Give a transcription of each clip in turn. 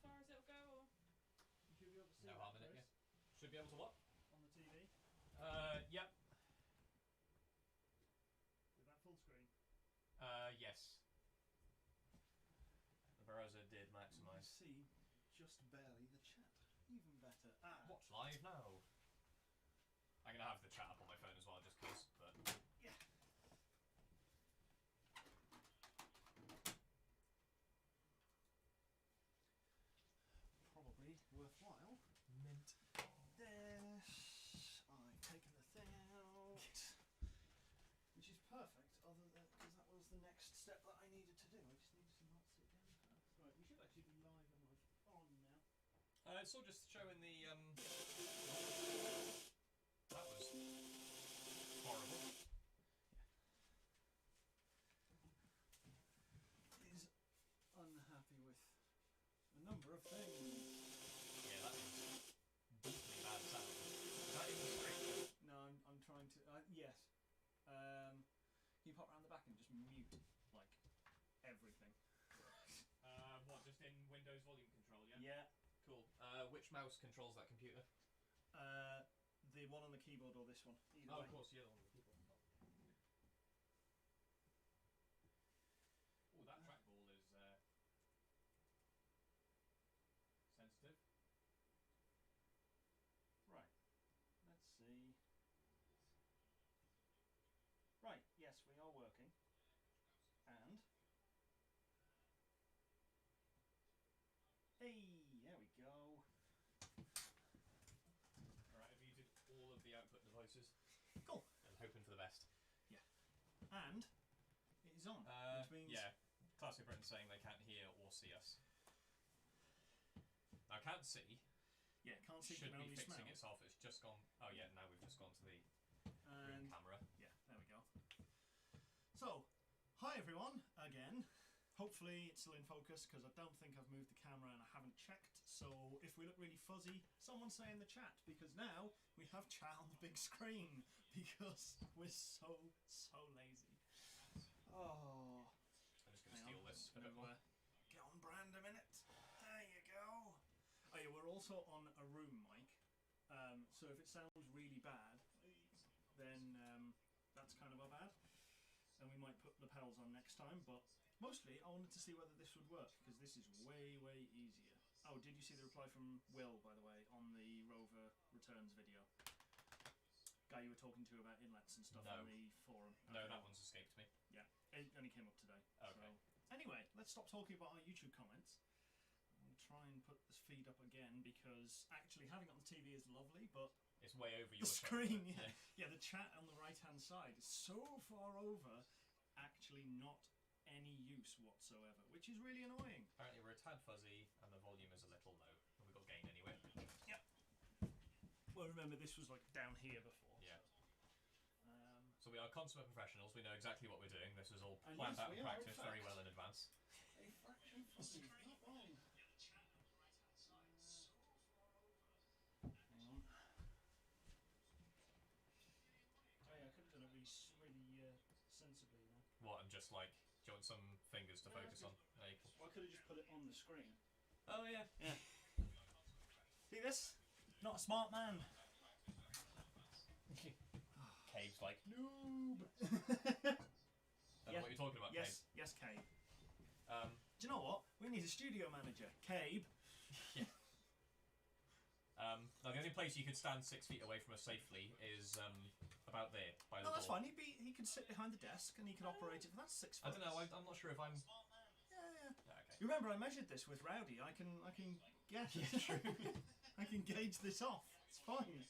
far as it'll go, or? You should be able to see No harm in it, yeah. Should be able to what? On the TV. Yep. With that full screen. Yes. The browser did You maximise. see just barely the chat. Even better. Watch live now. I'm gonna have the chat up on my phone as well, just cause. But yeah. Probably worthwhile. mint. This. I've taken the thing out. Which is perfect, other than because that was the next step that I needed to do. I just needed to not sit down first. Right, we should actually be live on now. It's all just showing the. That was horrible. Is unhappy with a number of things. Yeah, that is deeply bad sound. Is that even straight? No, I'm trying to. Yes. Can you pop around the back and just mute like everything? What? Just in Windows volume control? Yeah. Yeah. Cool. Which mouse controls that computer? The one on the keyboard or this one? Either Oh, way. of course, the other one on the keyboard. Oh, that trackball is sensitive. Right. Let's see. Right. Yes, we are working. And. Hey, there we go. Alright, I've muted all of the output devices. Cool. I'm hoping for the best. Yeah. And it is on, which means yeah, Classic Britain saying they can't hear or see us. Now, can't see. Yeah, can't see. Should can be only fixing smell. itself. It's just gone. Oh yeah, now we've just gone to the room And camera. yeah, there we go. So, hi everyone again. Hopefully it's still in focus because I don't think I've moved the camera and I haven't checked. So if we look really fuzzy, someone say in the chat, because now we have chat on the big screen because we're so lazy. Oh, I'm just going to steal this for a bit No, more. get on brand a minute. There you go. Oh yeah, we're also on a room mic. So if it sounds really bad, then that's kind of our bad. And we might put the pedals on next time, but mostly I wanted to see whether this would work, because this is way easier. Oh, did you see the reply from Will, by the way, on the Rover Returns video? Guy you were talking to about inlets and stuff on the forum. No, Okay. that one's escaped me. Yeah, it only came up today. Okay. So. Anyway, let's stop talking about our YouTube comments. I'll try and put this feed up again, because actually having it on the TV is lovely, but It's way over your the screen, yeah, the chat on the right hand side is so far over, actually not any use whatsoever, which is really annoying. Apparently we're a tad fuzzy and the volume is a little low. And we've got gain anyway. Yep. Well, remember this was like down here before. Yeah. So, So we are consummate professionals. We know exactly what we're doing. This was all And planned yes, out we and are, in practiced very fact. well in advance. a fraction fuzzy, not wrong. Hang on. Oh yeah, I could have done it really sensibly now. What, and just like, do you want some fingers to No, focus that's on? No, you can- Well, I could have just put it on the screen. Oh yeah. Yeah. See this? Not a smart man. Cave's like, Noob. don't know what you're talking about, Yes, yes, Cabe. Cave. Do you know what? We need a studio manager. Cabe. Yeah. Now the only place you could stand 6 feet away from us safely is about there, by the No, that's door. fine. He could sit behind the desk and he could operate it. That's 6 foot. I don't know, I'm not sure if I'm... Yeah. Yeah, okay. You remember I measured this with Rowdy. I can guess. Yeah, true. I can gauge this off. It's fine.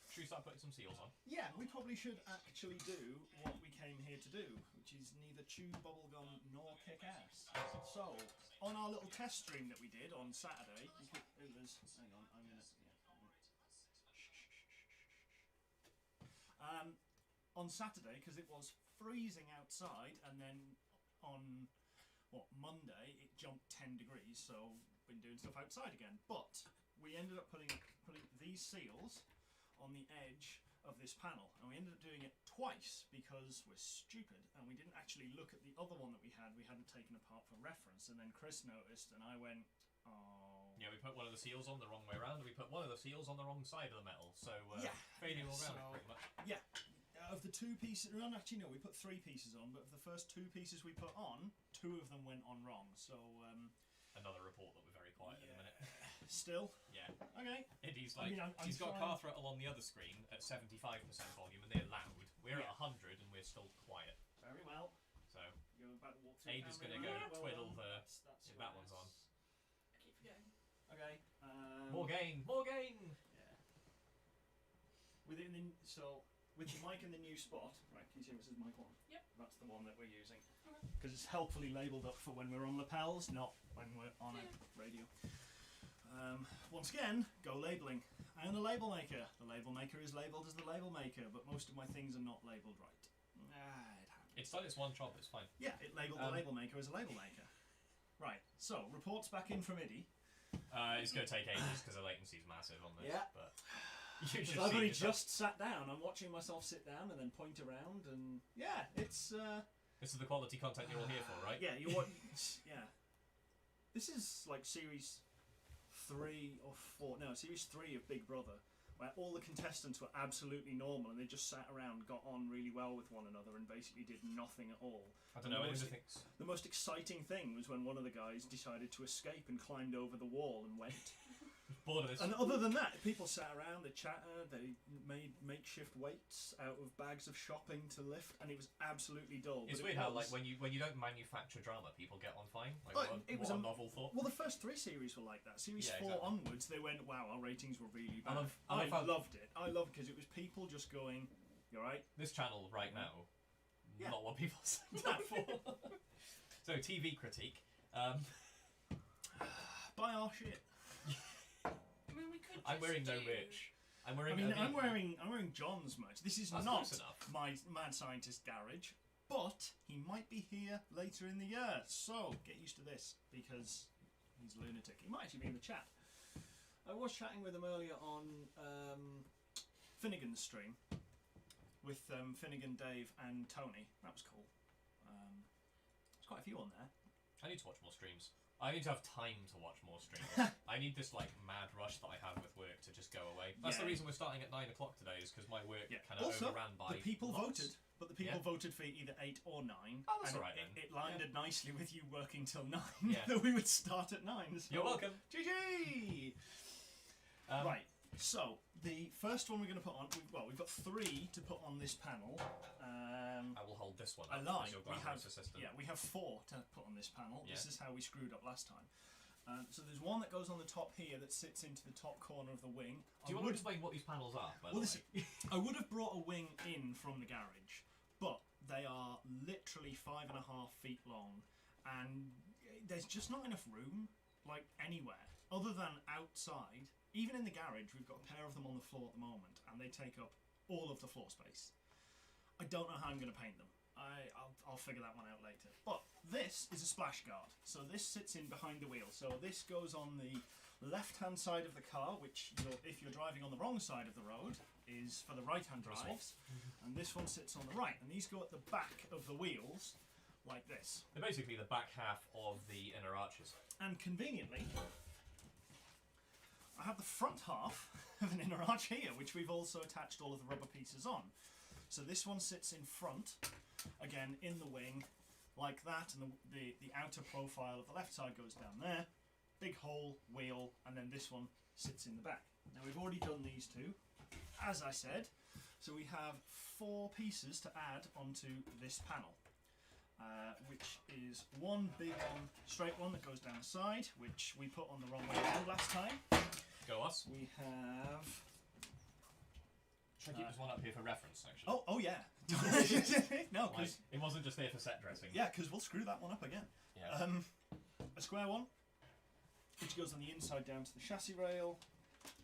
Should we start putting some seals on? Yeah, we probably should actually do what we came here to do, which is neither chew bubblegum nor kick ass. So, on our little test stream that we did on Saturday, it was... Hang on, I'm gonna... Yeah. On Saturday, because it was freezing outside, and then on, Monday, it jumped 10 degrees, so been doing stuff outside again. But we ended up putting these seals on the edge of this panel, and we ended up doing it twice because we're stupid and we didn't actually look at the other one that we hadn't taken apart for reference. And then Chris noticed and I went, Oh. Yeah, we put one of the seals on the wrong way around, and we put one of the seals on the wrong side of the metal, so fading all around pretty much. Yeah. Of the 2 pieces, no, actually no, we put 3 pieces on, but of the first 2 pieces we put on, 2 of them went on wrong. So another report that we're very quiet in a minute. Still? Yeah. Okay. Eddie's like, I'm he's got trying... car throttle on the other screen at 75% volume, and they're loud. We're at 100, and we're still quiet. Very well. So you're about to walk through. Aid is going to go twiddle the. That's that one's on. I keep forgetting. Okay. More gain. More gain. Yeah. With the mic in the new spot, right? Can you see this is mic 1? Yep. That's the one that we're using. Okay. Because it's helpfully labelled up for when we're on lapels, not when we're on a radio. Once again, go labelling. I own a label maker. The label maker is labelled as the label maker, but most of my things are not labelled right. It happens. It's done its one job. It's fine. Yeah, it labelled the label maker as a label maker. Right. So reports back in from Iddy. It's going to take ages because the latency is massive on this. Yeah. But you should I've see only yourself. just sat down. I'm watching myself sit down and then point around, and yeah, it's. This is the quality content you're all here for, right? Yeah, you want. Yeah. This is like series 3 or 4. No, series 3 of Big Brother, where all the contestants were absolutely normal and they just sat around, got on really well with one another, and basically did nothing at all. I don't know. The most exciting thing was when one of the guys decided to escape and climbed over the wall and went. Bored of this. And other than that, people sat around, they chatted, they made makeshift weights out of bags of shopping to lift, and it was absolutely dull. It's weird how, like, when you don't manufacture drama, people get on fine. Like, it was a novel thought. Well, the first 3 series were like that. Series 4 exactly. onwards, they went, wow, our ratings were really bad. I loved it. I loved it because it was people just going, you alright? This channel right now, Yeah. not what people signed up for. So, TV critique. Buy our shit. I mean, we could. I'm wearing no do... merch. I'm wearing. I'm wearing John's merch. This is That's not close enough. my mad scientist garage, but he might be here later in the year. So get used to this because he's a lunatic. He might actually be in the chat. I was chatting with him earlier on Finnegan's stream with Finnegan, Dave, and Tony. That was cool. There's quite a few on there. I need to watch more streams. I need to have time to watch more streams. I need this like mad rush that I have with work to just go away. That's the reason we're starting at 9 o'clock today, is because my work kind of also, overran by. the people lots. voted, but the people voted for either 8 or 9. Oh, that's and alright then. It landed nicely with you working till 9. Yeah. That we would start at 9. So You're welcome. GG. Right. So the first one we're going to put on. We've got 3 to put on this panel. I will hold this one. I up lied. as your glamorous assistant. Yeah, we have 4 to put on this panel. Yeah. This is how we screwed up last time. So there's one that goes on the top here that sits into the top corner of the wing. Do you want to explain what these panels are? By the way? I would have brought a wing in from the garage, but they are literally 5.5 feet long, and there's just not enough room, like anywhere, other than outside. Even in the garage, we've got a pair of them on the floor at the moment, and they take up all of the floor space. I don't know how I'm going to paint them. I'll figure that one out later. But this is a splash guard. So this sits in behind the wheel. So this goes on the left-hand side of the car, which, if you're driving on the wrong side of the road, is for the right-hand drives. And this one sits on the right. And these go at the back of the wheels, like this. They're basically the back half of the inner arches. And conveniently, I have the front half of an inner arch here, which we've also attached all of the rubber pieces on. So this one sits in front, again in the wing, like that, and the outer profile of the left side goes down there. Big hole, wheel, and then this one sits in the back. Now we've already done these 2, as I said, so we have 4 pieces to add onto this panel, which is one big one, straight one that goes down the side, which we put on the wrong way around last time. Go us. We have... Should I keep this one up here for reference, actually? Oh yeah. No, because it wasn't just there for set dressing. yeah, because we'll screw that one up again. Yeah. A square one, which goes on the inside down to the chassis rail,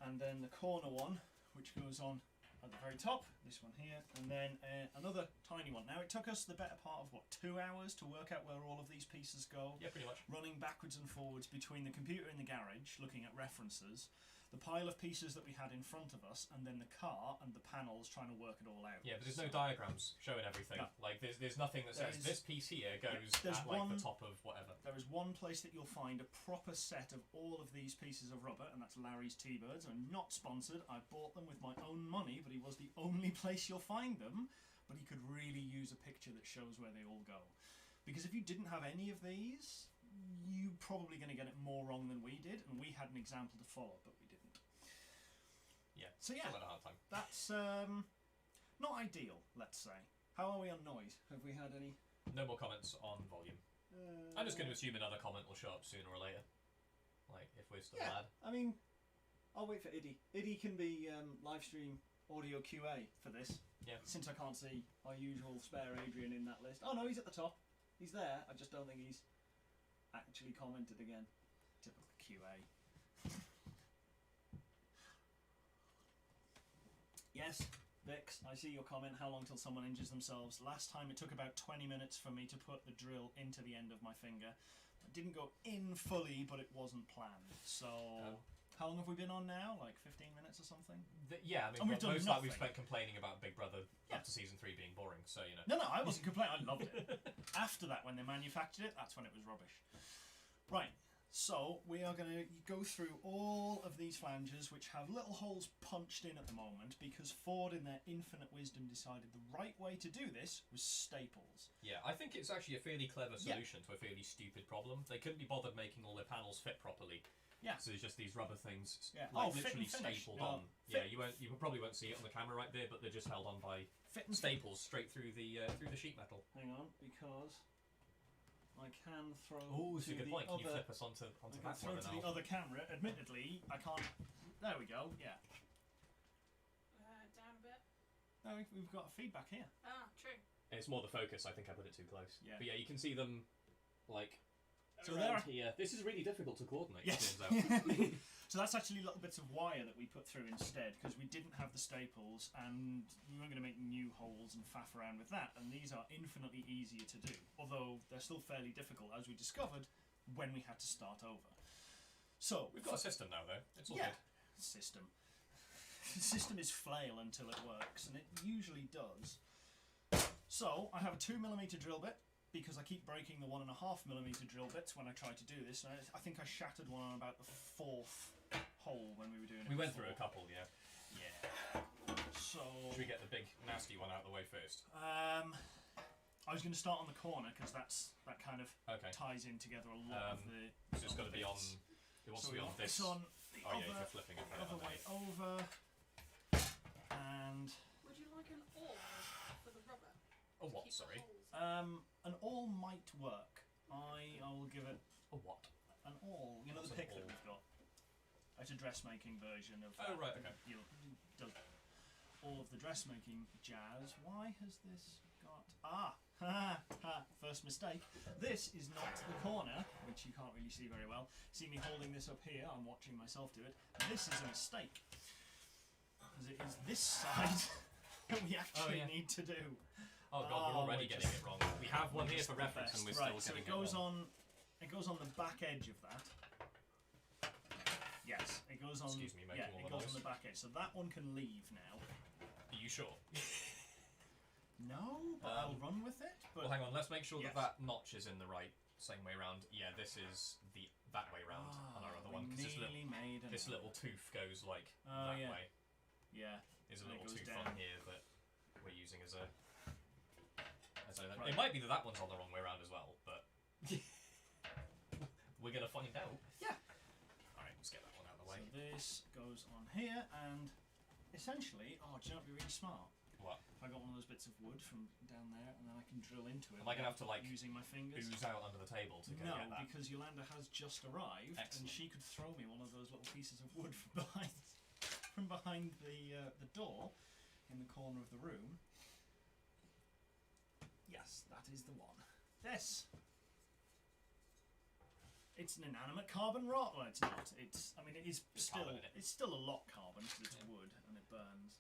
and then the corner one, which goes on at the very top, this one here, and then another tiny one. Now it took us the better part of what, 2 hours to work out where all of these pieces go. Yeah, pretty much. Running backwards and forwards between the computer in the garage, looking at references, the pile of pieces that we had in front of us, and then the car and the panels trying to work it all out. Yeah, but there's no diagrams showing everything. No. Like there's nothing that says this piece here goes at like the top of whatever. There is one place that you'll find a proper set of all of these pieces of rubber, and that's Larry's T-Birds. I'm not sponsored. I bought them with my own money, but he was the only place you'll find them. But he could really use a picture that shows where they all go. Because if you didn't have any of these, you're probably going to get it more wrong than we did, and we had an example to follow, but we didn't. Yeah. So yeah, still had a hard time. that's not ideal, let's say. How are we on noise? Have we had any? No more comments on volume. I'm just going to assume another comment will show up sooner or later. Like if we're still bad. I mean, I'll wait for Iddy. Iddy can be live stream audio QA for this. Yeah. Since I can't see our usual spare Adrian in that list. Oh no, he's at the top. He's there. I just don't think he's actually commented again. Typical QA. Yes, Vix, I see your comment. How long till someone injures themselves? Last time it took about 20 minutes for me to put the drill into the end of my finger. It didn't go in fully, but it wasn't planned. So, how long have we been on now? Like 15 minutes or something? Yeah, I mean, most of that we've spent complaining about Big Brother up to season 3 being boring, so you know. No, I wasn't complaining. I loved it. After that, when they manufactured it, that's when it was rubbish. Right. So we are going to go through all of these flanges, which have little holes punched in at the moment, because Ford, in their infinite wisdom, decided the right way to do this was staples. Yeah, I think it's actually a fairly clever solution to a fairly stupid problem. They couldn't be bothered making all their panels fit properly. Yeah. So there's just these rubber things, fit literally and finish. stapled on. Yeah, you probably won't see it on the camera right there, but they're just held on by staples straight through the sheet metal. Hang on, because I can throw. Oh, that's a good point. Can you other, flip us onto I that can throw one to the other camera. Admittedly, I can't. There we go. Yeah. Down a bit. No, we've got feedback here. Ah, true. It's more the focus. I think I put it too close. Yeah. But yeah, you can see them like So around here. This is really difficult to coordinate. Yes. It turns out. So that's actually little bits of wire that we put through instead, because we didn't have the staples and we weren't going to make new holes and faff around with that, and these are infinitely easier to do, although they're still fairly difficult, as we discovered when we had to start over. So We've got a system now though. It's all yeah, good. system. The system is flail until it works, and it usually does. So I have a 2mm drill bit, because I keep breaking the 1.5mm drill bits when I try to do this. And I think I shattered one on about the 4th hole when we were doing it. We went through a couple, yeah. Yeah. So Should we get the big nasty one out of the way first? I was going to start on the corner because that kind of ties in together a lot of the. So it's got to be on. It wants to be on this. It's on the yeah, if you're flipping it. other way over. And Would you like an awl for the rubber? A what? Keep the Sorry. holes in? an awl might work. I will give it A what? an awl. You know What's the an pick that awl? we've got. It's a dressmaking version of. Oh right, okay. Does all of the dressmaking jazz. Why has this got first mistake. This is not the corner, which you can't really see very well. See me holding this up here. I'm watching myself do it. This is a mistake, because it is this side that we actually need to do. Oh god, we're already getting it wrong. We have one here for reference, and we're still getting it wrong. It goes on the back edge of that. Yes, it goes on. Excuse me, making all it goes on the back edge. So that one can leave now. Are you sure? No, but I'll run with it. But well, hang on. Let's make sure that notch is in the right same way round. Yeah, this is that way round on our other one. Because this little tooth goes like that way. Yeah. There's a little tooth on here that we're using as a. It might be that one's on the wrong way around as well, but we're gonna find out. Yeah. All right, let's get that one out of the way. So this goes on here, and essentially, do you know what would be really smart? What? If I got one of those bits of wood from down there, and then I can drill into it. Am I gonna have to like using my fingers? Ooze out under the table to go get that? No, because Yolanda has just arrived, and she could throw me one of those little pieces of wood from behind the door in the corner of the room. Yes, that is the one. This. It's an inanimate carbon rod. Well, it's not. I mean, it is still. It's still a lot carbon because it's wood and it burns.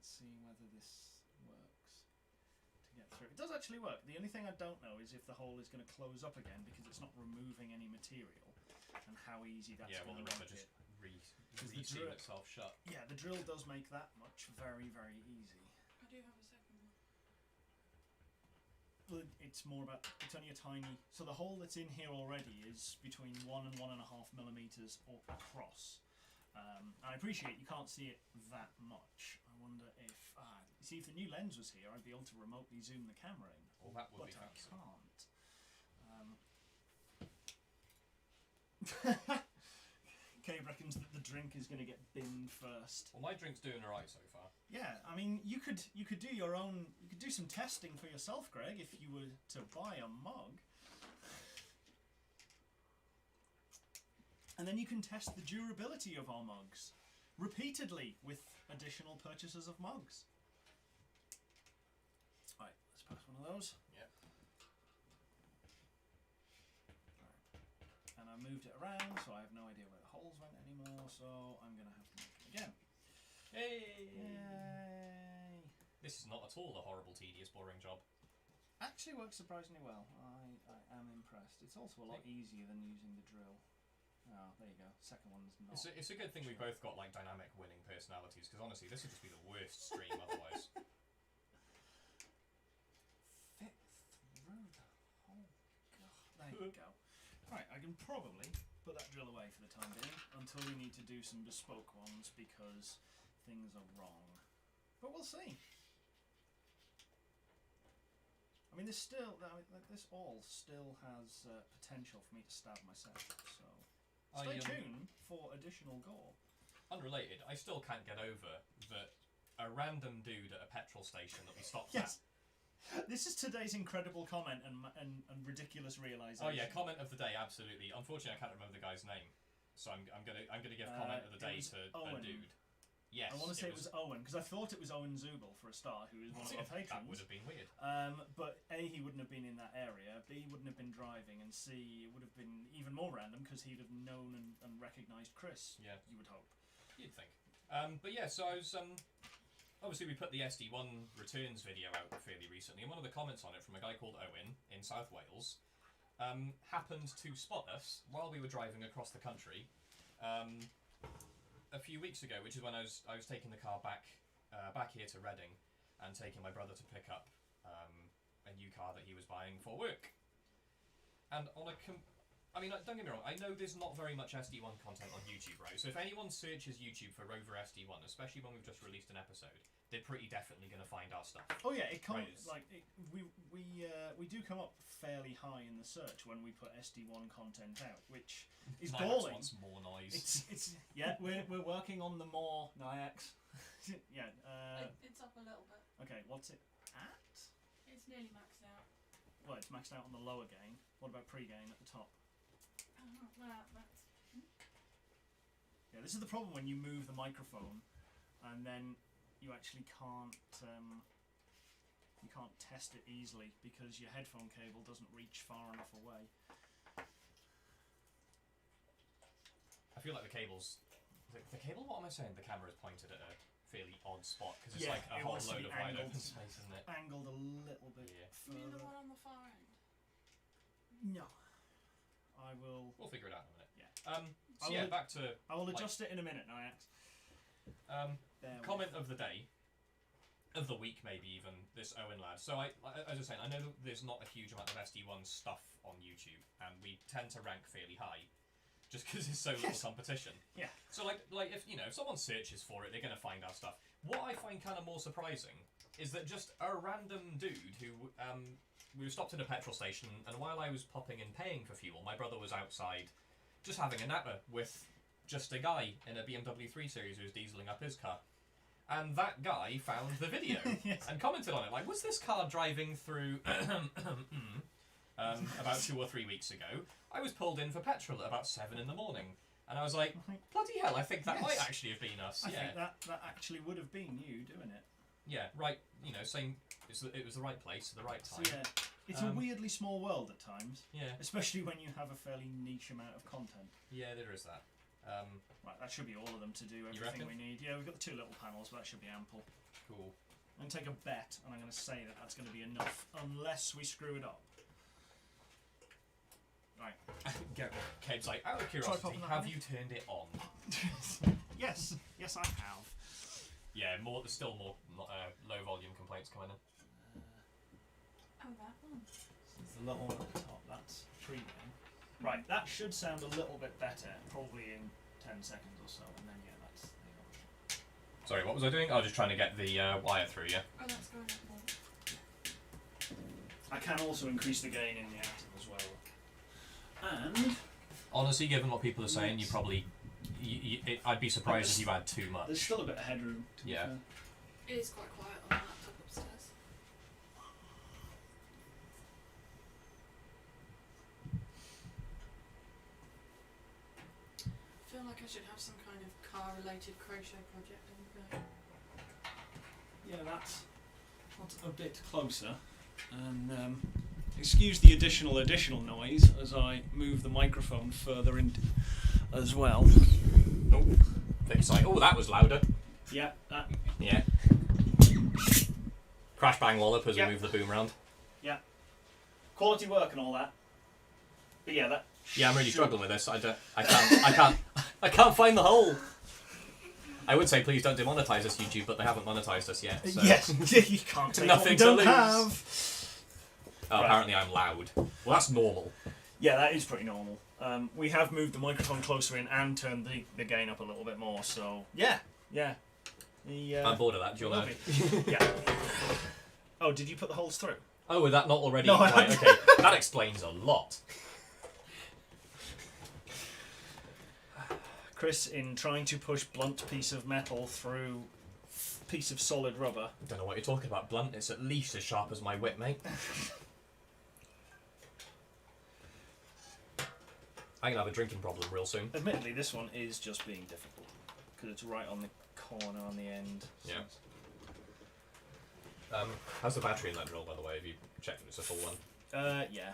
let's see whether this works to get through. It does actually work. The only thing I don't know is if the hole is going to close up again because it's not removing any material, and how easy that's well, going the to rubber make just Because the re-seal drill- itself shut. Yeah, the drill does make that much very, very easy. I do have a second one. But it's more about, it's only a tiny, so the hole that's in here already is between 1 and 1.5 millimeters across. And I appreciate you can't see it that much. I wonder if, you see, if the new lens was here, I'd be able to remotely zoom the camera in. Well, that would but be I fancy. can't. Cabe reckons that the drink is going to get binned first. Well, my drink's doing alright so far. Yeah, I mean, you could do your own. You could do some testing for yourself, Greg, if you were to buy a mug, and then you can test the durability of our mugs repeatedly with additional purchases of mugs. Right, let's pass one of those. Yep. Right. And I moved it around, so I have no idea where the holes went anymore. So I'm gonna have to make it again. Hey! Yay! This is not at all a horrible, tedious, boring job. Actually works surprisingly well. I am impressed. It's also a lot easier than using the drill. Oh, there you go. Second one's not. It's a good thing we've both got like dynamic winning personalities, because honestly, this would just be the worst stream otherwise. Fit through the hole. God, there you go. Right, I can probably put that drill away for the time being until we need to do some bespoke ones because things are wrong. But we'll see. I mean, this all still has potential for me to stab myself, so stay tuned for additional gore. Unrelated, I still can't get over that a random dude at a petrol station that we stopped Yes. This is today's incredible comment and ridiculous realization. at. Oh yeah, comment of the day, absolutely. Unfortunately, I can't remember the guy's name, so I'm gonna give comment of the day to Owen. a dude. Yes, I want to say it was Owen, because I thought it was Owen Zubel for a start, who is one of our That patrons. would have been weird. But A, he wouldn't have been in that area, B, he wouldn't have been driving, and C, it would have been even more random because he'd have known and recognised Chris, Yeah, you would hope. you'd think. But yeah, so I was obviously we put the SD1 returns video out fairly recently, and one of the comments on it from a guy called Owen in South Wales happened to spot us while we were driving across the country a few weeks ago, which is when I was taking the car back here to Reading and taking my brother to pick up a new car that he was buying for work. And on a I mean, don't get me wrong, I know there's not very much SD1 content on YouTube, right? So if anyone searches YouTube for Rover SD1, especially when we've just released an episode, they're pretty definitely going to find our stuff. Oh yeah, it comes Right. we do come up fairly high in the search when we put SD1 content out, which is Niax galling. wants more noise. It's yeah, we're working on the more Niax. Yeah. It's up a little bit. Okay, what's it at? It's nearly maxed out. Well, it's maxed out on the lower gain. What about pre-gain at the top? That's Yeah, this is the problem when you move the microphone, and then you actually can't test it easily because your headphone cable doesn't reach far enough away. I feel like the cables... The cable? What am I saying? The camera's pointed at a fairly odd spot, because it's Yeah, like a it whole wants to load be of wide angled. open space, isn't it? Angled a little bit Yeah. you mean the further. one on the far end? No, I will. We'll figure it out in a minute. Yeah. So yeah, back to I will adjust it in a minute, Niax. comment of the day, of the week maybe even, this Owen lad. So as I was saying, I know that there's not a huge amount of SD1 stuff on YouTube, and we tend to rank fairly high, just because there's so little competition. Yeah. So like if if someone searches for it, they're gonna find our stuff. What I find kind of more surprising is that just a random dude who we were stopped at a petrol station, and while I was popping in paying for fuel, my brother was outside just having a napper with just a guy in a BMW 3 Series who was dieseling up his car. And that guy found the video Yes. and commented on it, like, was this car driving through about 2 or 3 weeks ago? I was pulled in for petrol at about 7 in the morning. And I was like, bloody hell, I think that might actually have been us. I think that actually would have been you doing it. Yeah, right, same, it was the right place at the right time. So yeah, it's a weirdly small world at times. Yeah. Especially when you have a fairly niche amount of content. Yeah, there is that. Right, that should be all of them to do everything we need. Yeah, we've got the 2 little panels, but that should be ample. Cool. I'm going to take a bet, and I'm going to say that that's going to be enough, unless we screw it up. Right. Cabe's like, out of Try curiosity, popping that have on. you turned it on? Yes, I have. Yeah, still more low volume complaints coming in. Oh, that one. There's the little one at the top, that's treating. Right, that should sound a little bit better, probably in 10 seconds or so, and then yeah, that's the option. Sorry, what was I doing? I was just trying to get the wire through, yeah? Oh, that's going up more. I can also increase the gain in the atom as well. And Honestly, given what people are saying, you probably... I'd be surprised if you had too much. there's still a bit of headroom, to be Yeah. fair. It is quite quiet on the laptop upstairs. I feel like I should have some kind of car-related crochet project on the go. Yeah, that's a bit closer. And excuse the additional noise as I move the microphone further in as well. Oh, Vic's like, oh, that was louder. Yeah, that. Yeah. Crash bang wallop as Yeah. we move the boom round. Quality work and all that. But yeah, that. Yeah, I'm really struggling with this. I can't find the hole. I would say please don't demonetize us, YouTube, but they haven't monetized us yet. So. Yes, you can't take what we Nothing to don't lose. have. Oh, Right. apparently I'm loud. Well, that's normal. Yeah, that is pretty normal. We have moved the microphone closer in and turned the gain up a little bit more, so yeah. I'm bored of that. Do you want to? Yeah. Oh, did you put the holes through? Oh, was that not already? No, I right, hadn't. okay. That explains a lot. Chris, in trying to push blunt piece of metal through piece of solid rubber. I don't know what you're talking about. Blunt. It's at least as sharp as my whip, mate. I'm gonna have a drinking problem real soon. Admittedly, this one is just being difficult because it's right on the corner on the end. Yeah. How's the battery in that drill, by the way? Have you checked if it's a full one? Yeah.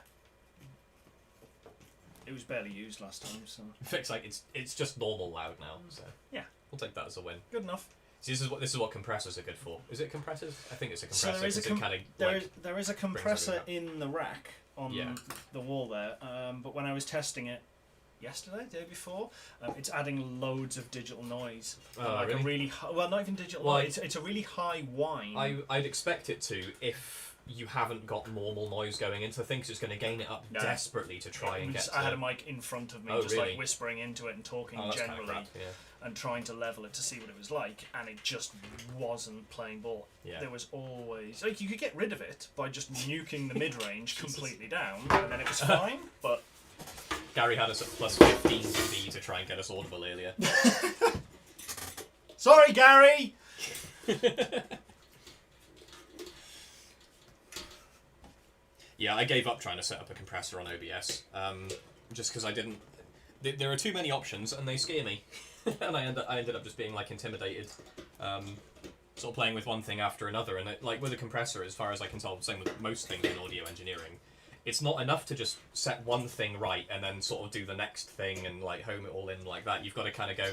It was barely used last time, so Fix like it's just normal loud now, so yeah, we'll take that as a win. good enough. See, this is what compressors are good for. Is it compressors? I think it's a So compressor there is a because it kind of there is a compressor everything in the rack on Yeah. the wall there, but when I was testing it yesterday, day before, it's adding loads of digital noise. Oh, like really? a really well, not even digital Well, noise. It's a really high whine. I'd expect it to if you haven't got normal noise going into the thing, 'cause it's going to gain it up No. desperately to try and get. I had a mic in front of me, Oh, just really? like whispering into it and talking Oh, that's kind of generally, crap. Yeah. and trying to level it to see what it was like, and it just wasn't playing ball. Yeah. There was always like you could get rid of it by just nuking the mid range completely down, and then it was fine. But Gary had us at plus 15 dB to try and get us audible earlier. sorry, Gary. Yeah, I gave up trying to set up a compressor on OBS, just because I didn't. There are too many options, and they scare me, and I ended up just being like intimidated, sort of playing with one thing after another. And like with a compressor, as far as I can tell, same with most things in audio engineering, it's not enough to just set one thing right and then sort of do the next thing and like home it all in like that. You've got to kind of go,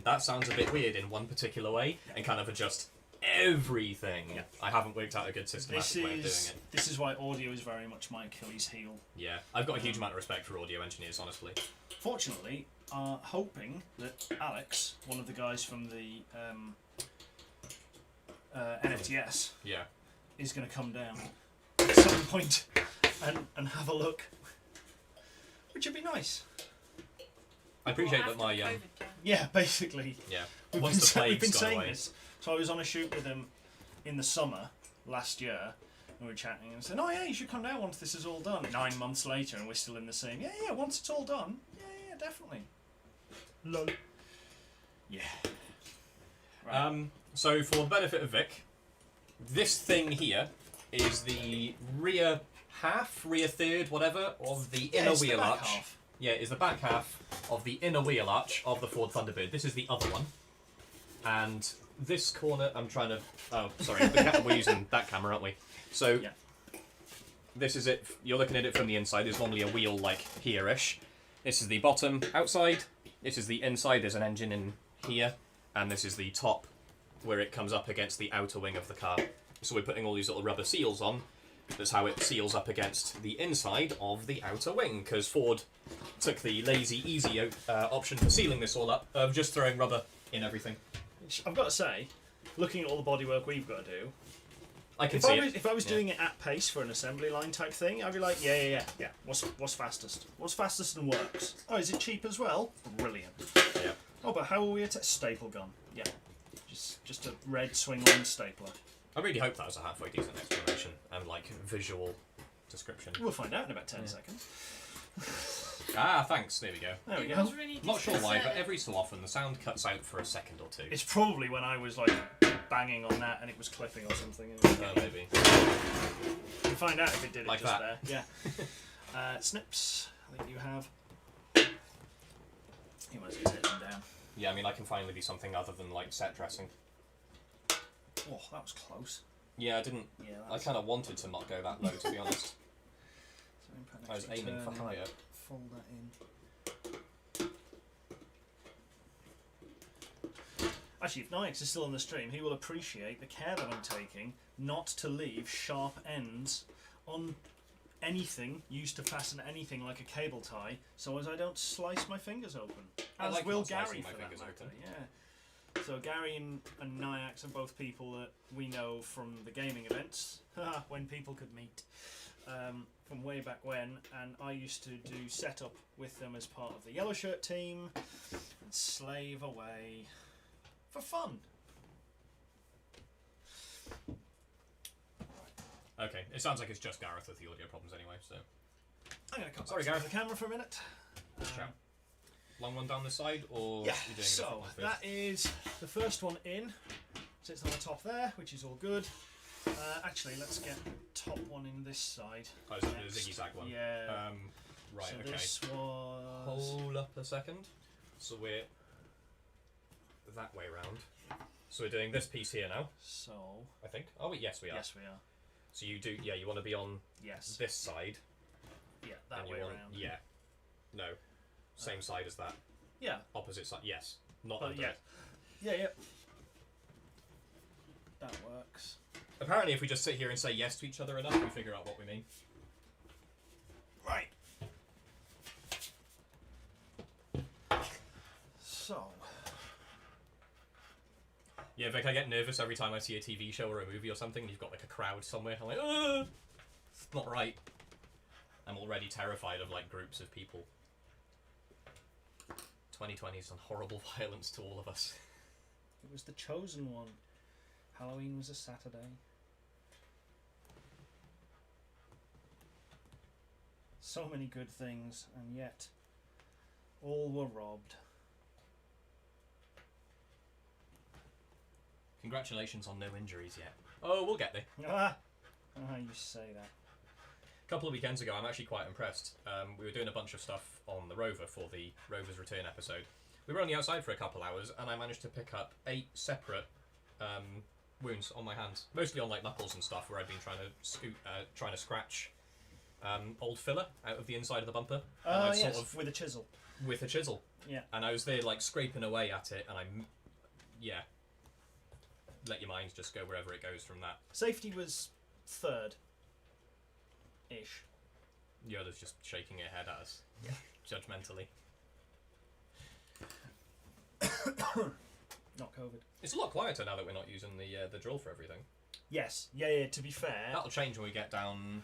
that sounds a bit weird in one particular way, and kind of adjust everything. Yeah. I haven't worked out a good systematic way of doing it. This is why audio is very much my Achilles heel. Yeah, I've got a huge amount of respect for audio engineers, honestly. Fortunately, hoping that Alex, one of the guys from the NFTS, Yeah. is going to come down at some point and have a look, which would be nice. I appreciate Well, that my after COVID came. Yeah, basically. yeah. We've Once the we've been plague's gone saying away. this. So I was on a shoot with him in the summer last year, and we were chatting and said, "Oh yeah, you should come down once this is all done." 9 months later, and we're still in the same. Yeah, once it's all done. Yeah, definitely. Lol. Yeah. Right. So for the benefit of Vic, this thing here is the rear third, whatever, of the inner it's the wheel back arch. half. Yeah, is the back half of the inner wheel arch of the Ford Thunderbird. This is the other one. And this corner, I'm trying to... Oh, sorry, we're using that camera, aren't we? So, Yeah. This is it. You're looking at it from the inside. There's normally a wheel, like, here-ish. This is the bottom outside. This is the inside. There's an engine in here. And this is the top where it comes up against the outer wing of the car. So we're putting all these little rubber seals on. That's how it seals up against the inside of the outer wing, because Ford took the lazy, easy option for sealing this all up of just throwing rubber in everything. I've got to say, looking at all the bodywork we've got to do, I can see it. If I was doing it at pace for an assembly line type thing, I'd be like, yeah. What's fastest? What's fastest and works? Oh, is it cheap as well? Brilliant. Yeah. Oh, but how will we attach staple gun? Yeah, just a red swing line stapler. I really hope that was a halfway decent explanation and like visual description. We'll find out in about 10 seconds. Ah, thanks. There we go. There we It go. was really Not sure why, but disconcerting. every so often the sound cuts out for a second or two. It's probably when I was like banging on that and it was clipping or something. Maybe. We'll find out if it did Like it just that. there. Yeah. Snips. I think you have. You might as well take them down. Yeah, I mean, I can finally be something other than like set dressing. Oh, that was close. Yeah, I didn't. Yeah. I kind of wanted to not go that low, to be honest. So impact I was next to aiming for turn, higher. Fold that in. Actually, if Nix is still on the stream, he will appreciate the care that I'm taking not to leave sharp ends on anything used to fasten anything like a cable tie, so as I don't slice my fingers open. I As like will not slicing Gary my for that fingers matter. open. Yeah. So Gary and Nyax are both people that we know from the gaming events, when people could meet, from way back when, and I used to do setup with them as part of the Yellow Shirt team and slave away for fun. Okay, it sounds like it's just Gareth with the audio problems anyway, so. I'm going to come Sorry, back to Gareth. the camera for a minute. Ciao. Long one down this side, or Yeah, you doing a so different one that first? is the first one in. Sits on the top there, which is all good. Actually, let's get the top one in this side. Oh, is that the next. ziggy-zag one? Yeah. Right, So okay. this was... Hold up a second. So we're that way round. So we're doing this piece here now, So... I think. Oh, wait, yes, we are. Yes, we are. So you do, yeah, you want to be on Yes. this side. Yeah, that and way you want, around. Yeah. No. Same side as that. Yeah. Opposite side. Yes. Not But under yeah. it. Yeah. That works. Apparently, if we just sit here and say yes to each other enough, we figure out what we mean. Right. So... Yeah, Vic, I get nervous every time I see a TV show or a movie or something and you've got like a crowd somewhere. I'm like, ugh! It's not right. I'm already terrified of like groups of people. 2020's done horrible violence to all of us. It was the chosen one. Halloween was a Saturday. So many good things, and yet all were robbed. Congratulations on no injuries yet. Oh, we'll get there. You say that. A couple of weekends ago, I'm actually quite impressed. We were doing a bunch of stuff on the Rover for the Rover's Return episode. We were only outside for a couple hours, and I managed to pick up 8 separate wounds on my hands, mostly on like knuckles and stuff, where I'd been trying to scratch old filler out of the inside of the bumper. And I'd Yes, sort of with a chisel. with a chisel. Yeah. And I was there like scraping away at it, and let your mind just go wherever it goes from that. Safety was third. Ish. Yola's just shaking her head at us, judgmentally. Not COVID. It's a lot quieter now that we're not using the drill for everything. Yes. Yeah. To be fair. That'll change when we get down.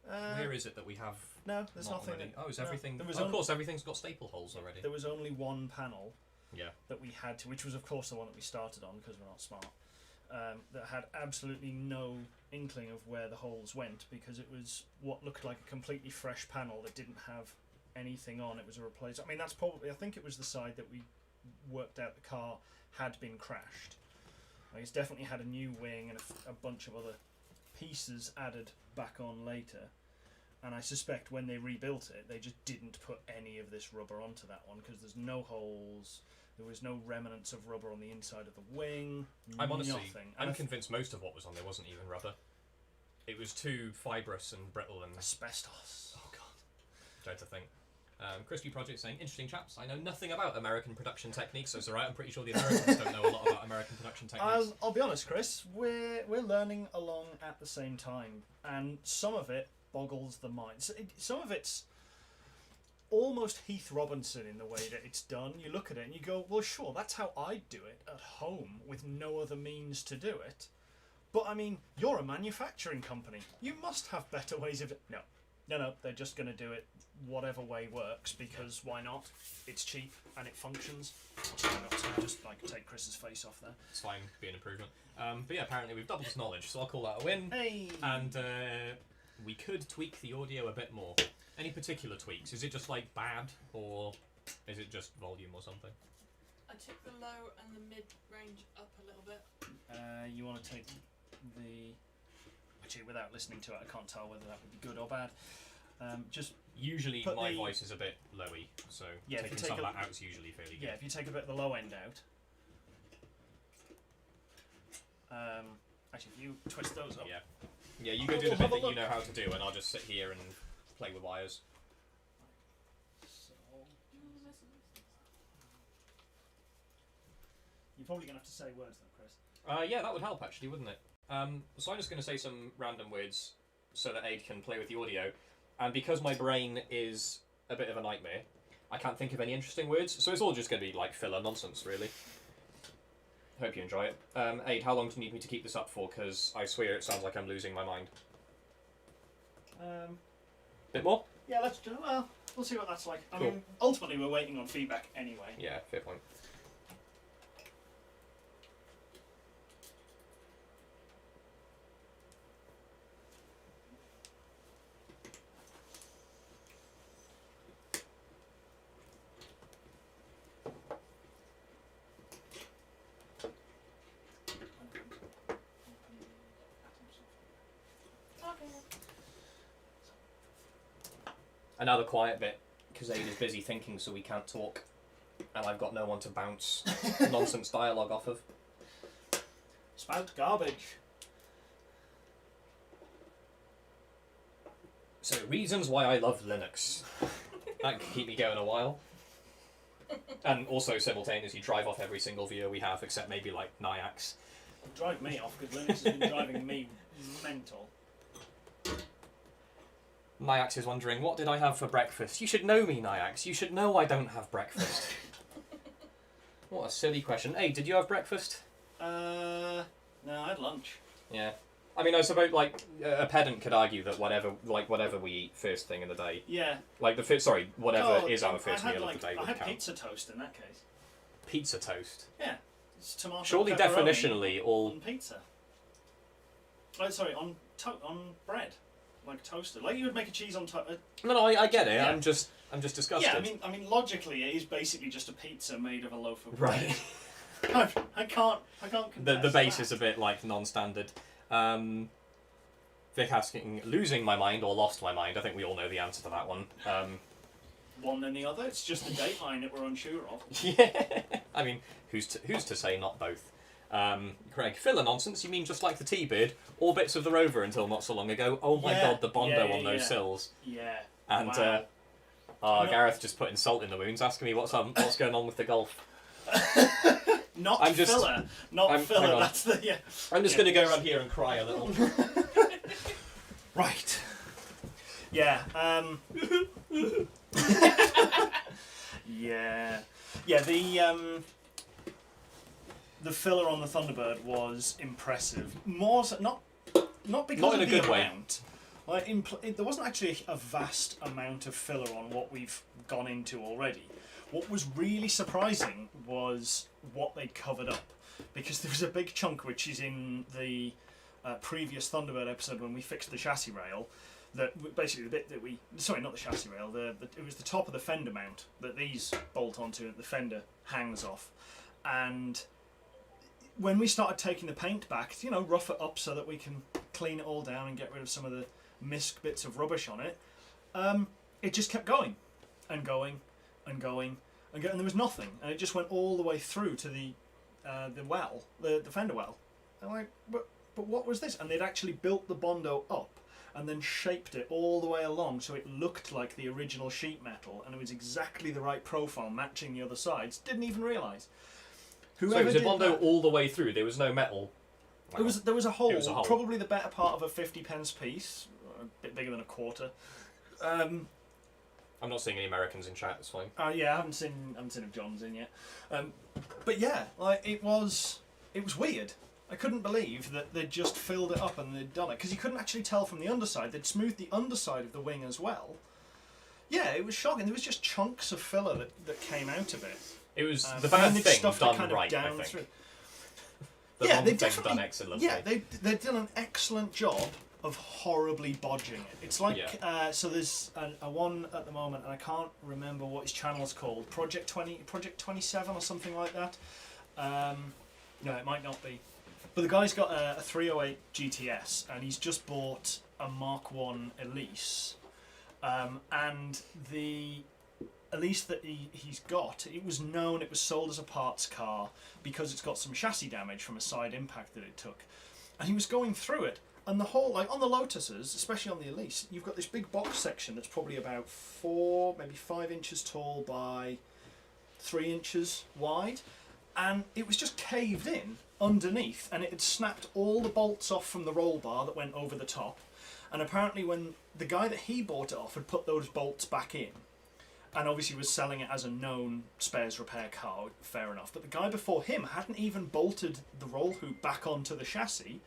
Where is it that we have? No, there's not nothing. already? Oh, is no, everything? there was Of course, everything's got staple holes already. There was only one panel. Yeah. That we had to, which was of course the one that we started on because we're not smart. That had absolutely no inkling of where the holes went because it was what looked like a completely fresh panel that didn't have anything on. It was a replacement. I mean, that's probably. I think it was the side that we worked out the car had been crashed. Like, it's definitely had a new wing and a bunch of other pieces added back on later. And I suspect when they rebuilt it, they just didn't put any of this rubber onto that one because there's no holes. There was no remnants of rubber on the inside of the wing. I'm honestly, nothing. I'm convinced most of what was on there wasn't even rubber. It was too fibrous and brittle and asbestos. oh god, tried to think. Crispy Project saying, interesting chaps. I know nothing about American production techniques, so it's alright. I'm pretty sure the Americans don't know a lot about American production techniques. I'll be honest, Chris. We're learning along at the same time, and some of it boggles the mind. Some of it's almost Heath Robinson in the way that it's done. You look at it and you go, well, sure, that's how I'd do it at home with no other means to do it. But I mean, you're a manufacturing company. You must have better ways of it. No, they're just going to do it whatever way works, because why not? It's cheap and it functions. Try not to just like take Chris's face off there. It's fine, be an improvement. But yeah, apparently we've doubled his knowledge, so I'll call that a win. Hey! And we could tweak the audio a bit more. Any particular tweaks? Is it just like bad, or is it just volume or something? I took the low and the mid range up a little bit. You want to take the... Actually, without listening to it, I can't tell whether that would be good or bad. Just usually put my the- voice is a bit lowy, so Yeah, if you taking take some of a- that out's usually fairly good. yeah, if you take a bit of the low end out. Actually, if you twist those up. Yeah, you go do the We'll bit have a that you look. know how to do, and I'll just sit here and play with wires. So, you're probably going to have to say words though, Chris. Yeah, that would help actually, wouldn't it? So I'm just going to say some random words so that Aid can play with the audio. And because my brain is a bit of a nightmare, I can't think of any interesting words, so it's all just going to be like filler nonsense, really. Hope you enjoy it. Aid, how long do you need me to keep this up for? Because I swear it sounds like I'm losing my mind. Bit more? Yeah, let's do. Well, we'll see what that's like. I Cool. mean, ultimately, we're waiting on feedback anyway. Yeah, fair point. Okay. Another quiet bit, because Aid is busy thinking, so we can't talk, and I've got no one to bounce nonsense dialogue off of. Spout garbage. So, reasons why I love Linux. That can keep me going a while. And also simultaneously drive off every single viewer we have, except maybe like Nyax. Drive me off, because Linux has been driving me mental. Nyax is wondering, what did I have for breakfast? You should know me, Nyax. You should know I don't have breakfast. What a silly question. Hey, did you have breakfast? No, I had lunch. Yeah. I mean, I suppose, like, a pedant could argue that whatever we eat first thing in the day, Yeah. like, whatever Oh, is our I first had, meal like, of the day I would had count. pizza toast in that case. Pizza toast. Yeah. It's tomato Surely, pepperoni definitionally, all... on pizza. Oh, sorry, on bread. Like toasted. Like you would make a cheese on toast. No, I get it. Yeah. I'm just disgusted. Yeah, I mean, logically, it is basically just a pizza made of a loaf of Right. bread. I can't. The base is a bit like non-standard. Vic asking, losing my mind or lost my mind? I think we all know the answer to that one. One and the other. It's just the dateline that we're unsure of. Yeah. I mean, who's to say not both? Craig, filler nonsense? You mean just like the T-Bird, all bits of the Rover until not so long ago? Oh my Yeah. god, the Bondo Yeah, on those yeah. sills. Yeah. And Wow. Gareth just putting salt in the wounds, asking me what's going on with the Golf. Not I'm just- filler. Not hang filler. on. That's the yeah. I'm just Yeah. going to go around here and cry a little. Right. Yeah. Yeah. Yeah. The filler on the Thunderbird was impressive. More so, not because Not in of a the good way. amount. Like there wasn't actually a vast amount of filler on what we've gone into already. What was really surprising was what they covered up, because there was a big chunk which is in the previous Thunderbird episode when we fixed the chassis rail. Basically the bit that not the chassis rail. It was the top of the fender mount that these bolt onto. The fender hangs off, and when we started taking the paint back, rough it up so that we can clean it all down and get rid of some of the misc bits of rubbish on it, it just kept going and going and going and going, and there was nothing, and it just went all the way through to the fender well. I'm like, but what was this? And they'd actually built the Bondo up and then shaped it all the way along so it looked like the original sheet metal, and it was exactly the right profile, matching the other sides. Didn't even realise. So Whoever was it did Bondo that, all the way through? There was no metal. there was a hole, It was a hole. probably the better part of a 50p piece, a bit bigger than a quarter. I'm not seeing any Americans in chat. It's fine. Yeah, I haven't seen if John's in yet. But yeah, like it was weird. I couldn't believe that they'd just filled it up and they'd done it, because you couldn't actually tell from the underside. They'd smoothed the underside of the wing as well. Yeah, it was shocking. There was just chunks of filler that came out of it. It was the bad and they'd thing stuffed it done kind of right, I down think. through. The Yeah, wrong they thing definitely done excellently. Yeah, they've done an excellent job of horribly bodging it. It's like so there's a one at the moment, and I can't remember what his channel's called. Project 27 or something like that. No, it might not be. But the guy's got a 308 GTS, and he's just bought a Mark 1 Elise, and the Elise that he's got, it was known, it was sold as a parts car because it's got some chassis damage from a side impact that it took. And he was going through it, and the whole, like on the Lotuses, especially on the Elise, you've got this big box section that's probably about 4, maybe 5 inches tall by 3 inches wide, and it was just caved in underneath, and it had snapped all the bolts off from the roll bar that went over the top. And apparently when the guy that he bought it off had put those bolts back in, and obviously was selling it as a known spares repair car, fair enough, but the guy before him hadn't even bolted the roll hoop back onto the chassis,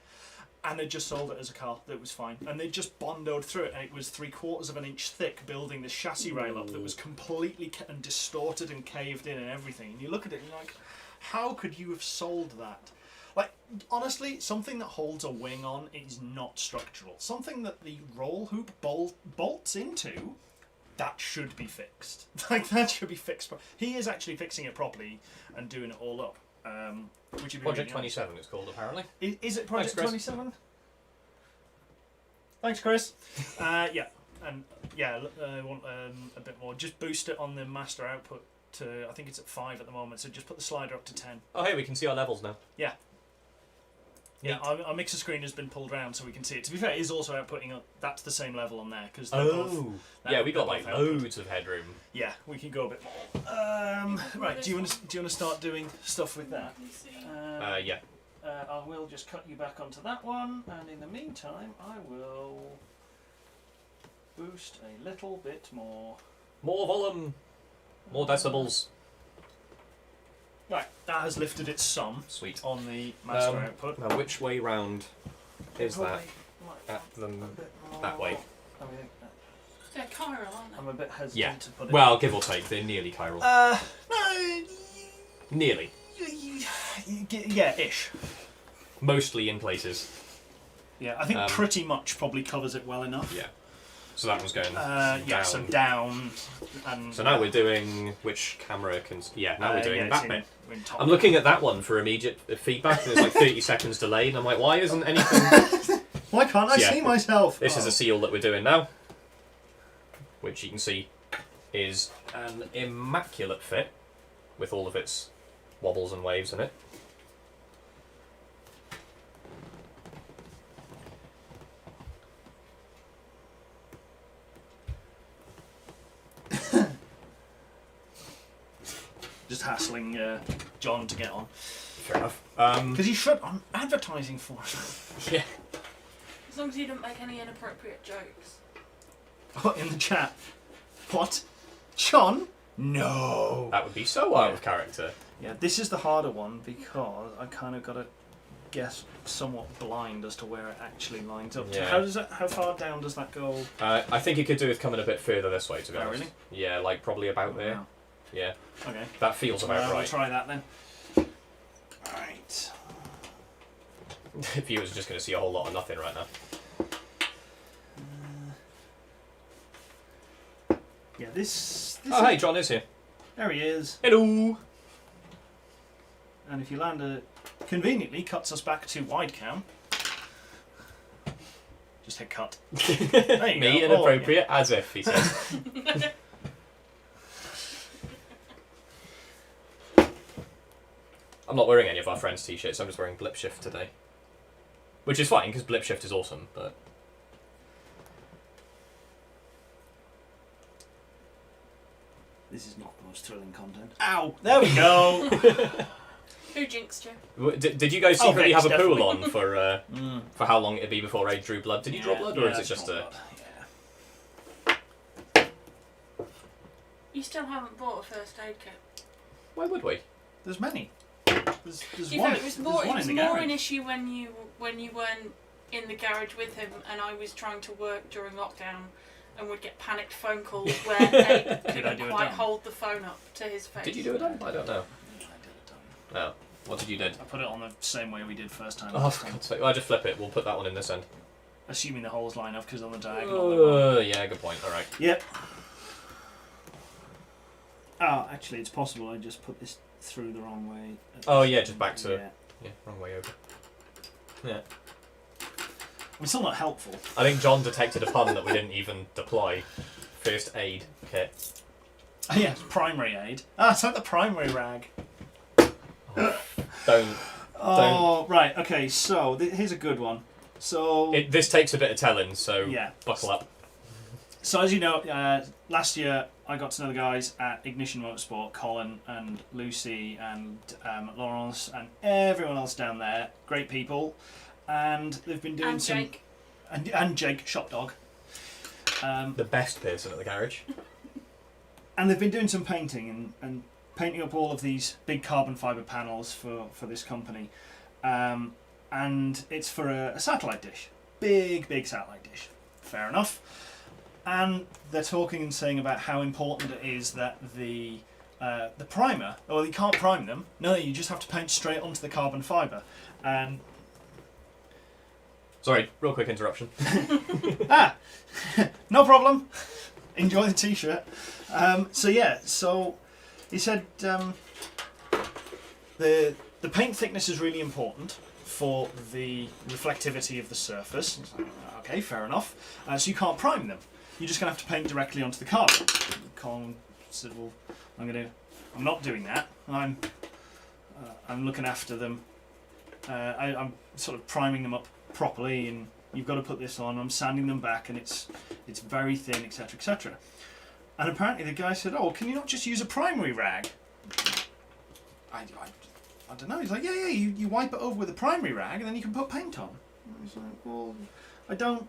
and had just sold it as a car that was fine. And they just bondoed through it, and it was 3/4 of an inch thick, building this chassis rail up that was completely and distorted and caved in and everything. And you look at it and you're like, how could you have sold that? Like, honestly, something that holds a wing on is not structural. Something that the roll hoop bolts into, that should be fixed. Like, that should be fixed. He is actually fixing it properly and doing it all up. Which would be Project really nice. 27 it's called, apparently. Is it Project Chris. 27? Thanks, Chris. Yeah, and yeah, I want a bit more. Just boost it on the master output to, I think it's at 5 at the moment, so just put the slider up to 10. Oh, hey, we can see our levels now. Yeah. Yeah, our mixer screen has been pulled round so we can see it. To be fair, it is also outputting up. That's the same level on there because Yeah, we got they're like both output. loads of headroom. Yeah, we can go a bit more. Right, do you want to start doing stuff with that? Can you see? Yeah. I will just cut you back onto that one, and in the meantime, I will boost a little bit more. More volume. More decibels. Right, that has lifted its sum Sweet. on the master output. Now, which way round is that? At them that way. They're chiral, aren't they? I'm a bit hesitant Yeah. to put it. Well, give or take, they're nearly chiral. No, Nearly. yeah, ish. Mostly in places. Yeah, I think pretty much probably covers it well enough. Yeah. So that was going Yeah, down. so down. And So now we're doing which camera can? Yeah, now we're doing yeah, that it's bit. we're in top. I'm looking at that one for immediate feedback. There's like 30 seconds delay, and I'm like, why isn't anything? Why can't I Yeah. see myself? This is a seal that we're doing now, which you can see is an immaculate fit with all of its wobbles and waves in it. Just hassling John to get on. Fair enough. Because he should. I'm advertising for him. Yeah. As long as you don't make any inappropriate jokes. What, in the chat? What? John? No. That would be so out of character. Yeah, this is the harder one because I kind of got to guess somewhat blind as to where it actually lines up. Yeah. How far down does that go? I think you could do with coming a bit further this way, to be Oh, honest. really? Yeah, like probably about there. Wow. Yeah, Okay. that feels about We'll right. try that then. Right. Viewers are just going to see a whole lot of nothing right now. Yeah, this Oh, hey, John is here. There he is. Hello. And if you land conveniently cuts us back to wide cam. Just hit cut. There you Me, go. inappropriate, as if, he says. I'm not wearing any of our friends' t-shirts, I'm just wearing Blip Shift today. Which is fine, because Blip Shift is awesome, but... This is not the most thrilling content. Ow! There we go. Who jinxed you? Did you guys secretly have a Rex, pool on for how long it'd be before Raid drew blood? Did you draw blood, or is it just a? You still haven't bought a first aid kit. Why would we? There's many. There's Yeah, one. but it was more. There's one It was in the more garage. an issue when you weren't in the garage with him, and I was trying to work during lockdown, and would get panicked phone calls where Nate Did I do couldn't a quite dump? hold the phone up to his face. Did you do it? I don't know. No. What did you do? I put it on the same way we did first time. Oh, for God's sake. Well, I just flip it. We'll put that one in this end. Assuming the holes line up because on the diagonal. Yeah, good point. All right. Yep. Oh, actually, it's possible I just put this through the wrong way. Oh yeah, just back to Yeah. wrong way over. Yeah. It's still not helpful. I think John detected a pun that we didn't even deploy. First aid kit. Oh, yeah, it's primary aid. Ah, it's like the primary rag. Don't. Oh, right. Okay, so here's a good one. So This takes a bit of telling, so yeah. buckle up. So as you know, last year I got to know the guys at Ignition Motorsport, Colin and Lucy and Laurence and everyone else down there. Great people, and they've been doing And some. Jake. And Jake, shop dog. The best person at the garage. And they've been doing some painting and painting up all of these big carbon fibre panels for this company. And it's for a satellite dish. Big satellite dish. Fair enough. And they're talking and saying about how important it is that the primer, well, you can't prime them. No, you just have to paint straight onto the carbon fibre. And Sorry, real quick interruption. no problem. Enjoy the t-shirt. So he said the paint thickness is really important for the reflectivity of the surface. Okay, fair enough. So you can't prime them. You're just going to have to paint directly onto the carbon. Colin said, "Well, I'm not doing that. I'm looking after them. I'm sort of priming them up properly, and you've got to put this on. I'm sanding them back, and it's very thin, etc., etc." And apparently the guy said, "Oh, can you not just use a primary rag?" I don't know. He's like, yeah, you wipe it over with a primary rag, and then you can put paint on. And he's like, well, I don't.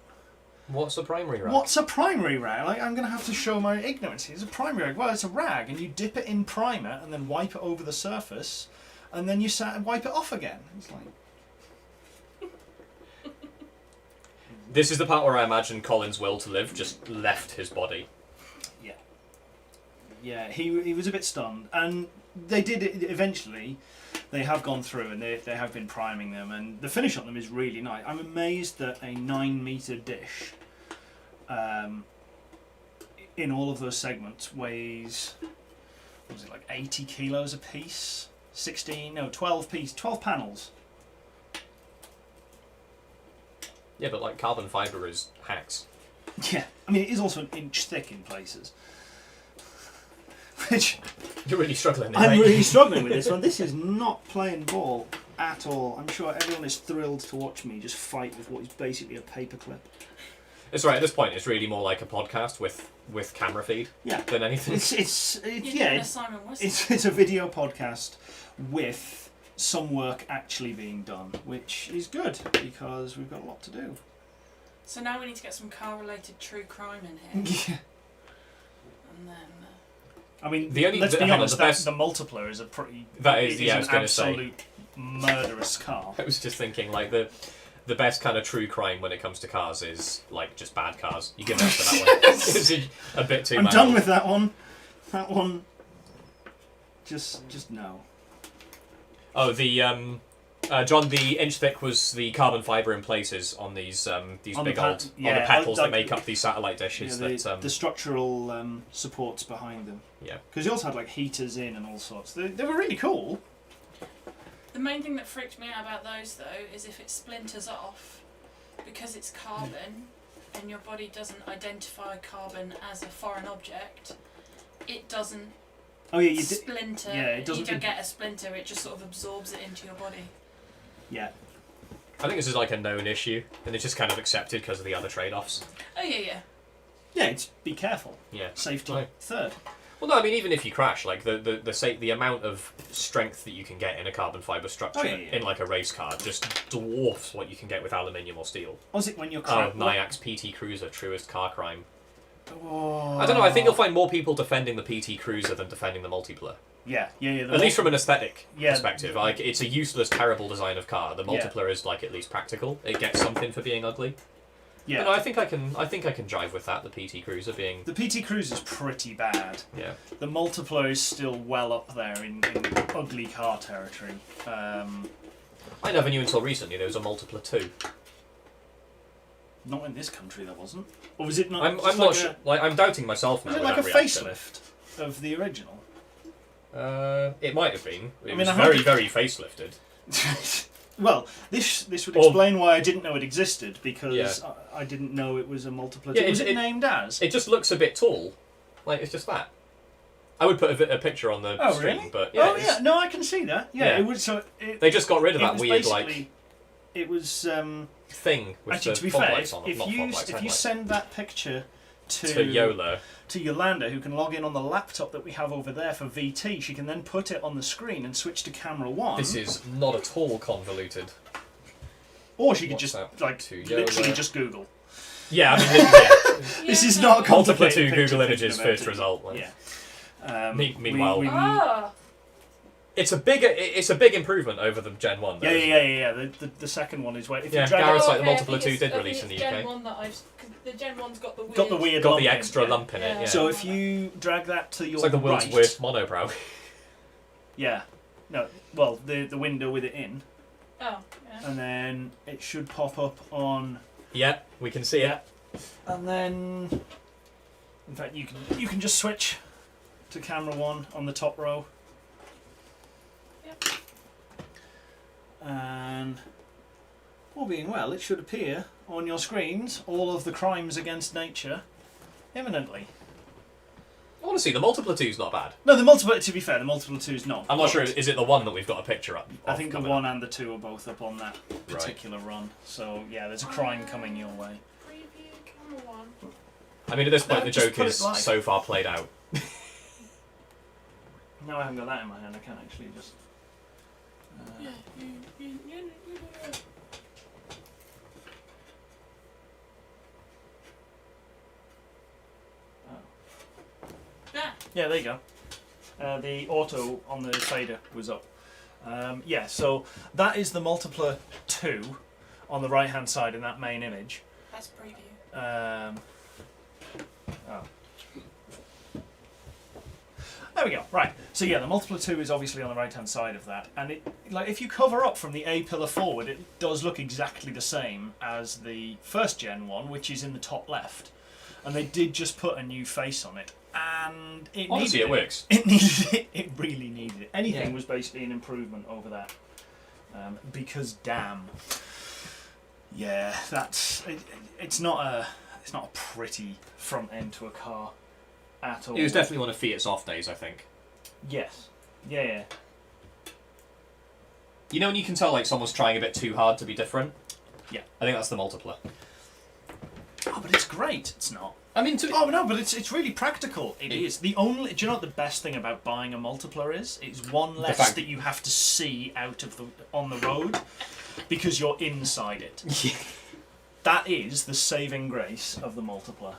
What's a primary rag? What's a primary rag? Like, I'm going to have to show my ignorance. It's a primary rag. Well, it's a rag, and you dip it in primer, and then wipe it over the surface, and then you wipe it off again. It's like, This is the part where I imagine Colin's will to live just left his body. yeah, he was a bit stunned, and they did it eventually. They have gone through and they have been priming them, and the finish on them is really nice. I'm amazed that a 9-meter dish, in all of those segments, weighs, what was it, like 80 kilos a piece? 12 panels. Yeah, but like carbon fibre is hacks. Yeah, I mean it is also an inch thick in places. Which You're really struggling. I'm mate. really struggling with this one. This is not playing ball at all. I'm sure everyone is thrilled to watch me just fight with what is basically a paperclip. It's right at this point. It's really more like a podcast with camera feed Yeah. than anything. Simon Wesson. It's a video podcast with some work actually being done, which is good because we've got a lot to do. So now we need to get some car-related true crime in here, Yeah. and then. I mean, The only- let's be hang on, honest. the best- The multiplier is a pretty. That is- it yeah, I an was gonna say. absolute murderous car. I was just thinking like the best kind of true crime when it comes to cars is like just bad cars. You give up for that one. It's a bit too. I'm manual. done with that one. That one. Just no. Oh, the John, the inch thick was the carbon fibre in places on these On the big pa- old on yeah, the petals like- that make up these satellite Yeah, dishes. the, that the structural supports behind them. Yeah. Because you also had like heaters in and all sorts. They were really cool. The main thing that freaked me out about those, though, is if it splinters off, because it's carbon, and your body doesn't identify carbon as a foreign object, it doesn't Oh yeah, splinter. yeah, it doesn't- You don't get a splinter, it just sort of absorbs it into your body. yeah. I think this is like a known issue, and it's just kind of accepted because of the other trade-offs. Oh, yeah, yeah. Yeah, it's be careful. Yeah. Safety Right. third. Well, no, I mean, even if you crash, like the amount of strength that you can get in a carbon fibre structure in like a race car just dwarfs what you can get with aluminium or steel. Was it when you're Nyack's PT Cruiser, truest car crime. Oh. I don't know. I think you'll find more people defending the PT Cruiser than defending the Multipler. Yeah. At least from an aesthetic perspective. Like, it's a useless, terrible design of car. The Multipler is like at least practical. It gets something for being ugly. Yeah. But no, I think I can jive with that. The PT Cruiser being. The PT Cruiser is pretty bad. Yeah. The Multipler is still well up there in ugly car territory. I never knew until recently there was a Multipler 2. Not in this country, there wasn't. Or was it not? I'm not sure. Like, I'm doubting myself now. Was it like a facelift of the original? It might have been. It was very facelifted. Well, this would explain why I didn't know it existed, because I didn't know it was a Multipler. Yeah, was it named as? It just looks a bit tall. Like, it's just that. I would put a picture on the stream, really? But no, I can see that. Yeah, it would. So they just got rid of that weird It was thing with actually, the to be fair, lights on. If you send that picture to Yolanda, who can log in on the laptop that we have over there for VT, she can then put it on the screen and switch to camera 1. This is not at all convoluted. Or she could just literally just Google. Yeah, I mean, this is not a Multipler 2 Google Images first result. Like. Yeah. Meanwhile, it's a big improvement over the Gen 1. Though, yeah. The second one is where if you drag Gareth's it, like the Multipler 2 did release in the UK. Gen 1 that the Gen 1's got the extra lump in it. Yeah. So if you drag that to your it's like the world's worst monobrow. Yeah. No. Well, the window with it in. Oh. Yeah. And then it should pop up on. Yeah, we can see it. And then, in fact, you can just switch to camera 1 on the top row. Yep. And all being well, it should appear on your screens all of the crimes against nature imminently. Honestly, the Multipler 2's not bad. No, to be fair, the Multipler 2's not. I'm not sure, is it the one that we've got a picture up? I think the 1 and the 2 are both up on that particular run. So, yeah, there's a crime coming your way. Preview camera 1. I mean, at this point, the joke is so far played out. No, I haven't got that in my hand. I can't actually just. Yeah, there you go. The auto on the fader was up. Yeah, so that is the Multipler 2 on the right hand side in that main image. That's preview. There we go. Right. So yeah, the Multipler 2 is obviously on the right hand side of that, and it, like, if you cover up from the A pillar forward, it does look exactly the same as the first Gen 1, which is in the top left. And they did just put a new face on it, and it honestly, it works. It needed it. It really needed it. Anything was basically an improvement over that, because damn, yeah, that's it's not a pretty front end to a car at all. It was definitely one of Fiat's off days, I think. Yes. Yeah. You know when you can tell like someone's trying a bit too hard to be different? Yeah. I think that's the Multipler. Oh, but it's great. It's not. I mean, oh no, but it's really practical. It is. The only. Do you know what the best thing about buying a Multipler is? It's one less that you have to see out of on the road, because you're inside it. That is the saving grace of the Multipler.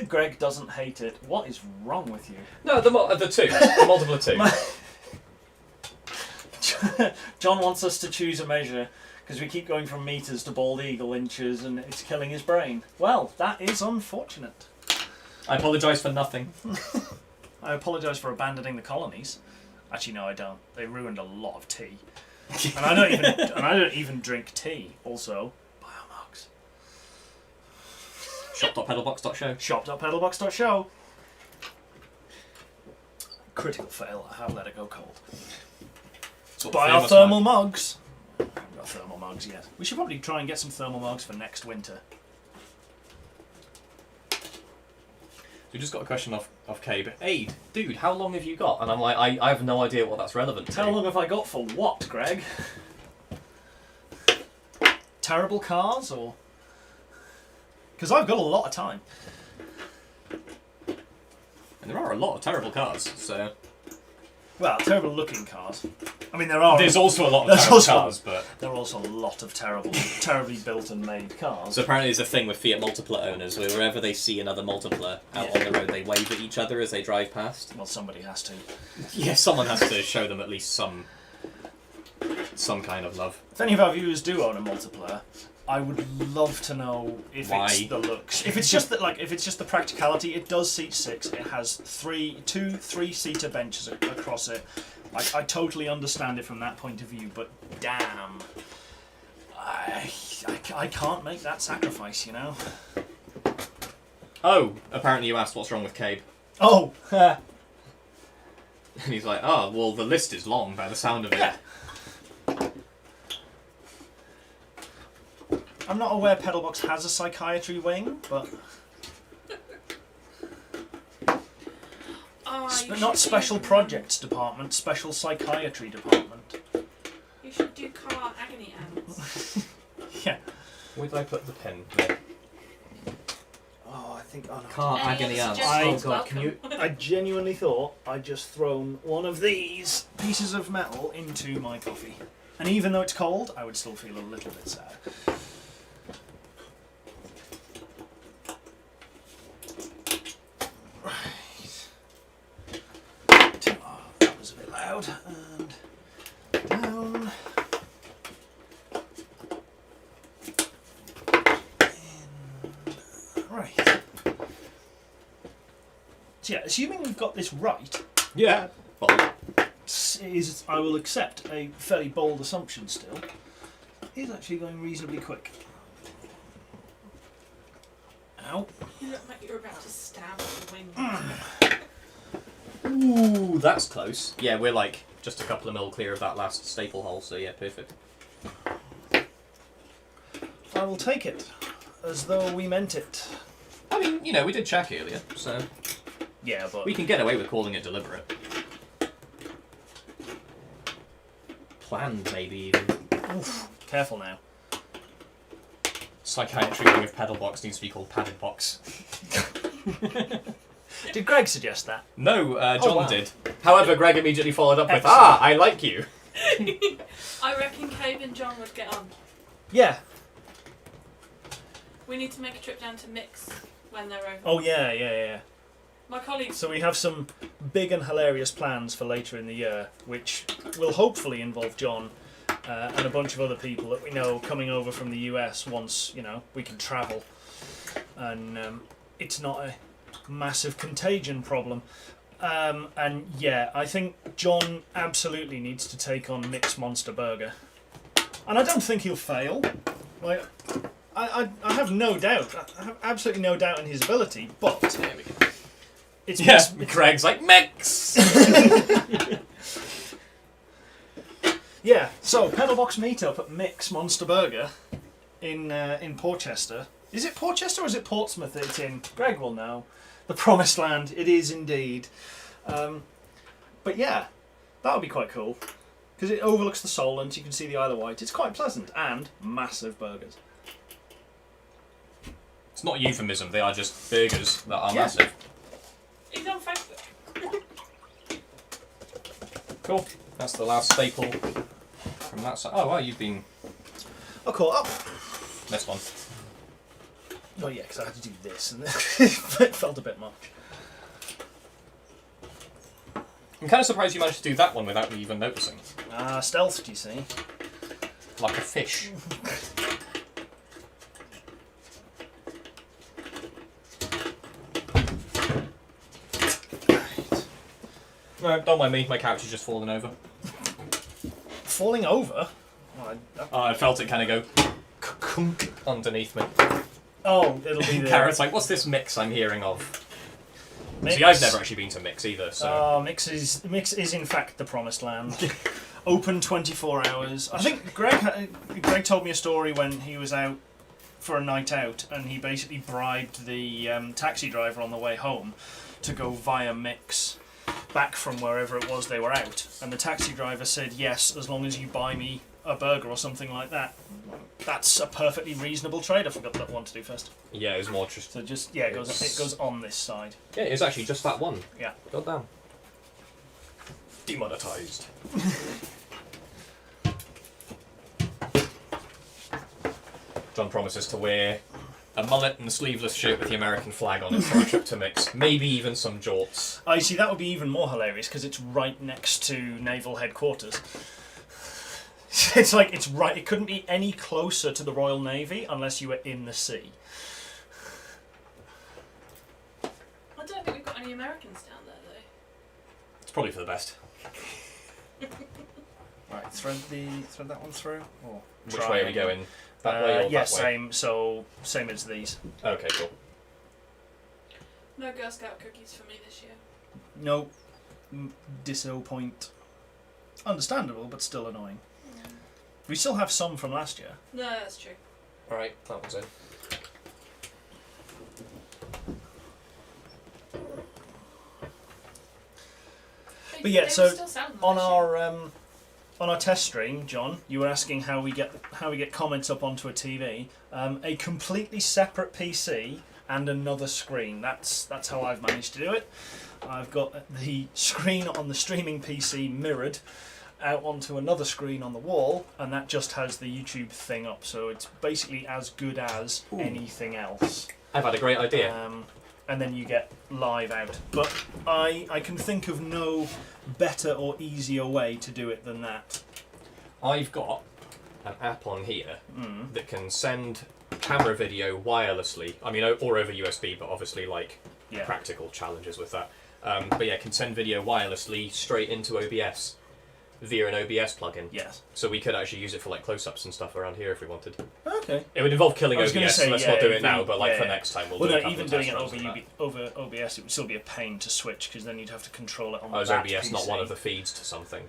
Greg doesn't hate it. What is wrong with you? No, the Multipler 2. John wants us to choose a measure because we keep going from meters to bald eagle inches, and it's killing his brain. Well, that is unfortunate. I apologise for nothing. I apologise for abandoning the colonies. Actually, no, I don't. They ruined a lot of tea, and I don't even drink tea. Also, buy our mugs. Shop.pedalbox.show. Shop.pedalbox.show. Critical fail. I have let it go cold. Buy our thermal mugs. I haven't got thermal mugs yet. We should probably try and get some thermal mugs for next winter. We just got a question off Cabe. Hey, dude, how long have you got? And I'm like, I have no idea what that's relevant to. How long have I got for what, Greg? terrible cars, or because I've got a lot of time. And there are a lot of terrible cars, so... Well, terrible looking cars. I mean, there are. There's also a lot of There's terrible also- cars, but... There are also a lot of terribly built and made cars. So apparently there's a thing with Fiat Multipla owners where wherever they see another Multipla out on the road, they wave at each other as they drive past. Well, somebody has to. Yeah, someone has to show them at least some kind of love. If any of our viewers do own a multiplayer, I would love to know if Why? it's the looks. If it's just that, like, if it's just the practicality, it does seat 6. It has two three-seater benches across it. I totally understand it from that point of view, but damn, I can't make that sacrifice, you know. Oh, apparently you asked what's wrong with Cabe. Oh, And he's like, oh, well, the list is long by the sound of it. yeah. I'm not aware PedalBox has a psychiatry wing, but You not should special do, projects department, special psychiatry department. You should do car agony ants. Yeah. Where did I put the pen? There. Oh, I think. Oh, no. Car Any agony other ants. suggestions? Oh god, can you... I genuinely thought I'd just thrown one of these pieces of metal into my coffee. And even though it's cold, I would still feel a little bit sad. Right. Oh, that was a bit loud. And down. In. Right. So yeah, assuming we've got this right, Yeah. Well, is, I will accept a fairly bold assumption still, is actually going reasonably quick. Ow. You look like you're about to stab the wing. ooh, that's close. Yeah, we're like just a couple of mil clear of that last staple hole, so yeah, perfect. I will take it, as though we meant it. I mean, you know, we did check earlier, so Yeah, but... we can get away with calling it deliberate. Planned, maybe, even. Oof, careful now. Psychiatry wing of PedalBox needs to be called Padded Box. Did Greg suggest that? No, John Oh, wow. did. However, Greg immediately followed up with, Excellent. I like you. I reckon Cabe and John would get on. Yeah. We need to make a trip down to Mix when they're over. Oh, yeah. My colleagues. So we have some big and hilarious plans for later in the year, which will hopefully involve John and a bunch of other people that we know coming over from the US once, you know, we can travel. And it's not a massive contagion problem. And yeah, I think John absolutely needs to take on Mick's Monster Burger. And I don't think he'll fail. Like, I have no doubt. I have absolutely no doubt in his ability, but There we go. it's Yeah, Mick's- Greg's like, mix! Yeah, so PedalBox meetup at Mick's Monster Burger in Portchester. Is it Portchester or is it Portsmouth that it's in? Greg will know. The promised land. It is indeed. But yeah, that would be quite cool. Because it overlooks the Solent, you can see the Isle of Wight. It's quite pleasant and massive burgers. It's not a euphemism, they are just burgers that are Yeah. massive. He's on Facebook. Cool. That's the last staple from that side. Oh, wow, you've been Oh, cool. Oh, missed one. oh yeah, because I had to do this and it felt a bit much. I'm kind of surprised you managed to do that one without me even noticing. Stealth, do you see? Like a fish. No, don't mind me, my couch has just fallen over. Falling over? Oh, I felt it kind of go kunk underneath me. oh it'll be the... Carrot's like, what's this mix I'm hearing of? Mix. See, I've never actually been to Mix either, so... Mix is in fact the promised land. Open 24 hours. I think Greg told me a story when he was out for a night out and he basically bribed the taxi driver on the way home to go via Mix back from wherever it was they were out, and the taxi driver said yes, as long as you buy me a burger or something like that. That's a perfectly reasonable trade. I forgot that one to do first. Yeah, it was more just. So just it goes on this side. Yeah, it's actually just that one. Yeah. God damn. Demonetized. John promises to wear a mullet and a sleeveless shirt with the American flag on it for our trip to Mix. Maybe even some jorts. I see, that would be even more hilarious because it's right next to naval headquarters. It's like it's right. It couldn't be any closer to the Royal Navy unless you were in the sea. I don't think we've got any Americans down there though. It's probably for the best. Right, thread that one through. Or Which way are we going? That way or yeah, that way? same. So same as these. Okay, cool. No Girl Scout cookies for me this year. No, disso point. Understandable, but still annoying. We still have some from last year. No, that's true. Alright, that one's in. But yeah, They so were still selling them on this our test stream, John, you were asking how we get comments up onto a TV. A completely separate PC and another screen. That's how I've managed to do it. I've got the screen on the streaming PC mirrored out onto another screen on the wall, and that just has the YouTube thing up. So it's basically as good as anything else. I've had a great idea. And then you get live out. But I can think of no better or easier way to do it than that. I've got an app on here that can send camera video wirelessly. I mean, or over USB, but obviously like practical challenges with that. But yeah, can send video wirelessly straight into OBS via an OBS plugin. Yes. So we could actually use it for like close-ups and stuff around here if we wanted. Okay. It would involve killing I was OBS, gonna say, so let's yeah, not do it it'd now, be- but like yeah, for yeah. next time we'll Well, do no, a couple even of doing test it runs with that. over OBS, it would still be a pain to switch because then you'd have to control it on Oh, is that OBS not PC. one of the feeds to something?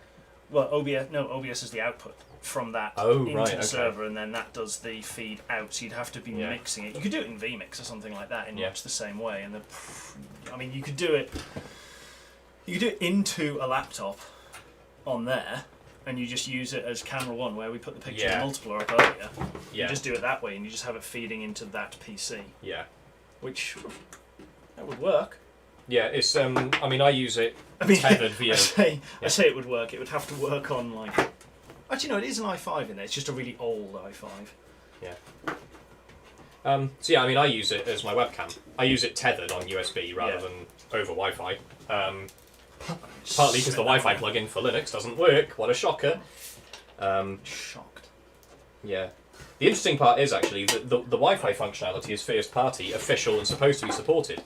Well, OBS is the output from that Oh, into right, the okay. server, and then that does the feed out. So you'd have to be Yeah. mixing it. You could do it in vMix or something like that in Yeah. much the same way. And I mean, you could do it. You could do it into a laptop on there, and you just use it as camera one, where we put the picture Yeah. of multiple up earlier. Yeah. You just do it that way, and you just have it feeding into that PC, Yeah. which that would work. Yeah, it's I mean I use it I mean, tethered via I say it would work. It would have to work on like. Actually, no, it is an i5 in there. It's just a really old i5. So yeah, I mean I use it as my webcam. I use it tethered on USB rather than over Wi-Fi. Partly because the Wi-Fi plugin for Linux doesn't work. What a shocker. Shocked. Yeah. The interesting part is actually that the Wi-Fi functionality is first party, official, and supposed to be supported.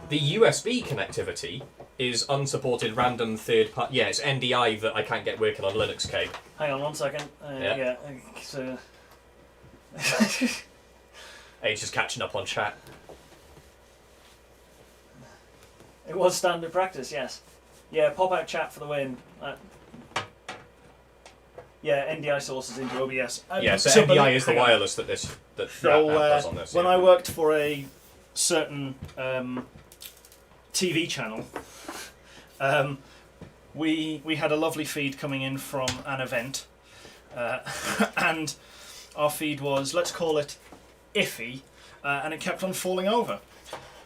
The USB connectivity is unsupported random third party. Yeah, it's NDI that I can't get working on Linux K. Hang on 1 second. Yeah. So. Age is catching up on chat. It was standard practice, yes. Yeah, pop out chat for the win. Yeah, NDI sources into OBS. Yeah, so NDI is the hang on. wireless that this that So, app does on this. when yeah. I worked for a certain TV channel, we had a lovely feed coming in from an event, and our feed was, let's call it iffy, and it kept on falling over.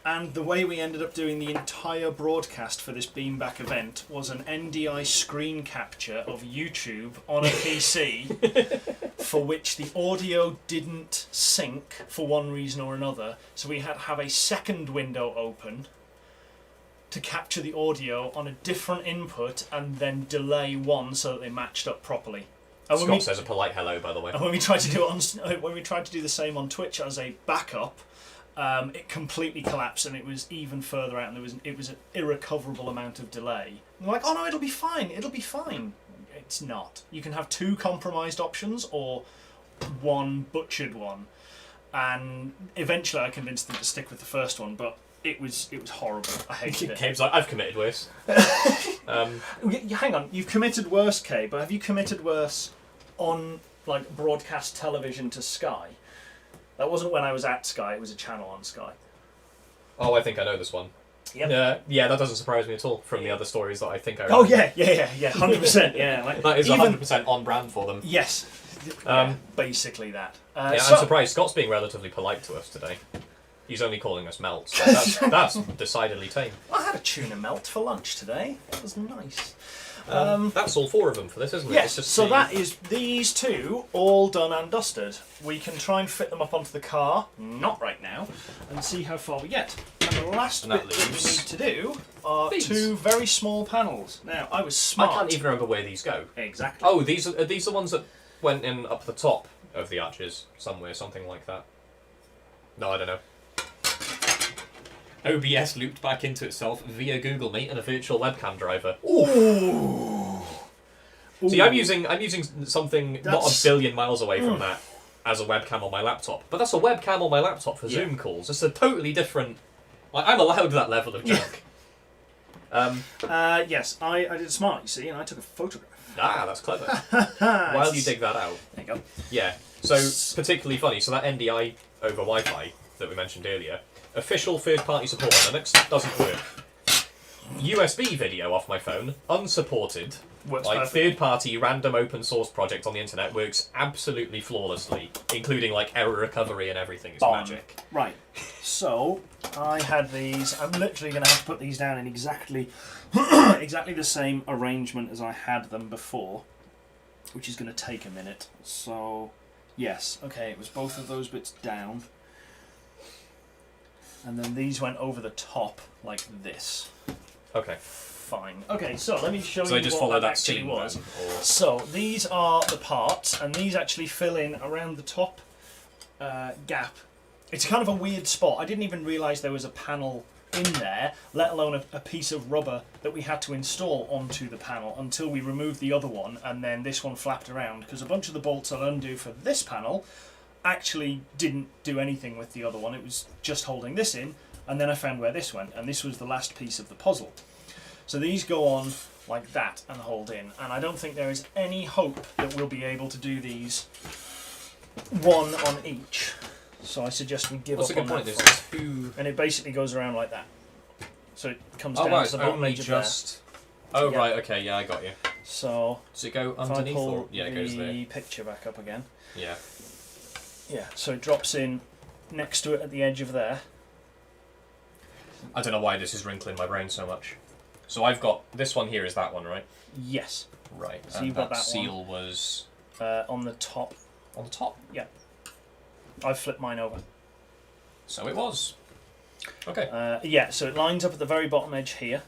And the way we ended up doing the entire broadcast for this Beamback event was an NDI screen capture of YouTube on a PC for which the audio didn't sync for one reason or another. So we had to have a second window open to capture the audio on a different input and then delay one so that they matched up properly. And Scott says a polite hello, by the way. and when we tried to do it when we tried to do the same on Twitch as a backup, it completely collapsed and it was even further out, and it was an irrecoverable amount of delay. And they're like, oh no, it'll be fine. It's not. You can have two compromised options or one butchered one. And eventually, I convinced them to stick with the first one, but it was horrible. I hated it. Cabe's like, I've committed worse. Hang on, you've committed worse, Kay, but have you committed worse on like broadcast television to Sky? That wasn't when I was at Sky, it was a channel on Sky. Oh, I think I know this one. Yep. Yeah, that doesn't surprise me at all from the other stories that I think I Oh remember. yeah, 100%. Yeah, like, That is even 100% on brand for them. yes, yeah, basically that. Yeah, so, I'm surprised. Scott's being relatively polite to us today. He's only calling us melts. That's decidedly tame. I had a tuna melt for lunch today. It was nice. That's all 4 of them for this, isn't it? Yes, It's just so the- that is these 2 all done and dusted. We can try and fit them up onto the car, not right now, and see how far we get. And the last And bit that that we leaves need to do are these. 2 very small panels. Now, I was I smart. can't even remember where these go. Exactly. Oh, are these the ones that went in up the top of the arches somewhere, something like that? No, I don't know. OBS looped back into itself via Google Meet and a virtual webcam driver. Ooh. See, I'm using something not That's- a billion miles away from that as a webcam on my laptop, but that's a webcam on my laptop for Zoom calls. It's a totally different. Like, I'm allowed that level of junk. Yes, I did smart, you see, and I took a photograph. That's clever. While you dig that out. There you go. Yeah. So particularly funny. So that NDI over Wi-Fi that we mentioned earlier, official third-party support on Linux, doesn't work. USB video off my phone, unsupported. Works Like perfect. third-party random open source project on the internet works absolutely flawlessly, including like error recovery and everything. It's Bomb. magic. Right, so I had these. I'm literally going to have to put these down in exactly exactly the same arrangement as I had them before, which is going to take a minute. So, yes, okay, it was both of those bits down, and then these went over the top like this. Okay. Fine. Okay, so let me show So you I just what follow that actually seam was. then, or- So these are the parts, and these actually fill in around the top gap. It's kind of a weird spot. I didn't even realise there was a panel in there, let alone a piece of rubber that we had to install onto the panel until we removed the other one, and then this one flapped around because a bunch of the bolts I'll undo for this panel actually didn't do anything with the other one. It was just holding this in, and then I found where this went, and this was the last piece of the puzzle. So these go on like that and hold in, and I don't think there is any hope that we'll be able to do these one on each. So I suggest we give What's a up good on point? that There's first. 2. And it basically goes around like that. So it comes Oh down right, to the bottom only edge of there. just. Oh Yeah. right, okay, yeah, I got you. So Does it go if I underneath or pull yeah, it goes there. the picture back up again. Yeah. Yeah, so it drops in next to it at the edge of there. I don't know why this is wrinkling my brain so much. So I've got this one here is that one, right? Yes, Right. So and you've got that that seal was on the top. on the top. I've flipped mine over. So it was. Okay. Yeah, so it lines up at the very bottom edge here,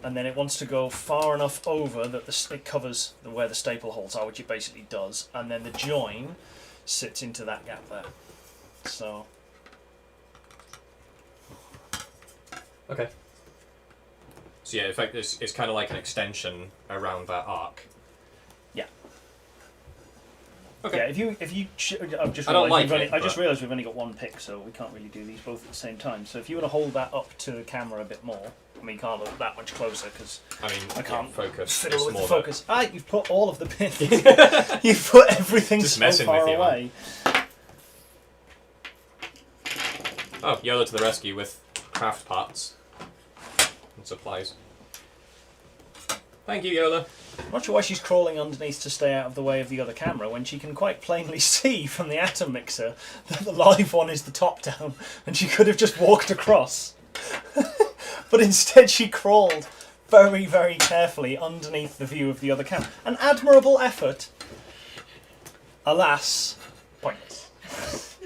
and then it wants to go far enough over that it covers where the staple holes are, which it basically does, and then the join sits into that gap there. So Okay. So yeah, in fact, it's kind of like an extension around that arc. yeah, Okay. yeah. If you, I've just I don't realised like it, I just but- realised we've only got one pick, so we can't really do these both at the same time. So if you were to hold that up to the camera a bit more, I mean, you can't look that much closer because I mean, I can't focus. fiddle It's with the more focus. You've put all of the pins. You've put everything Just so messing far with you, man. away. Oh, Yola to the rescue with craft parts and supplies. Thank you, Yola. I'm not sure why she's crawling underneath to stay out of the way of the other camera when she can quite plainly see from the atom mixer that the live one is the top down and she could have just walked across. But instead she crawled very, very carefully underneath the view of the other camera. An admirable effort. Alas, pointless.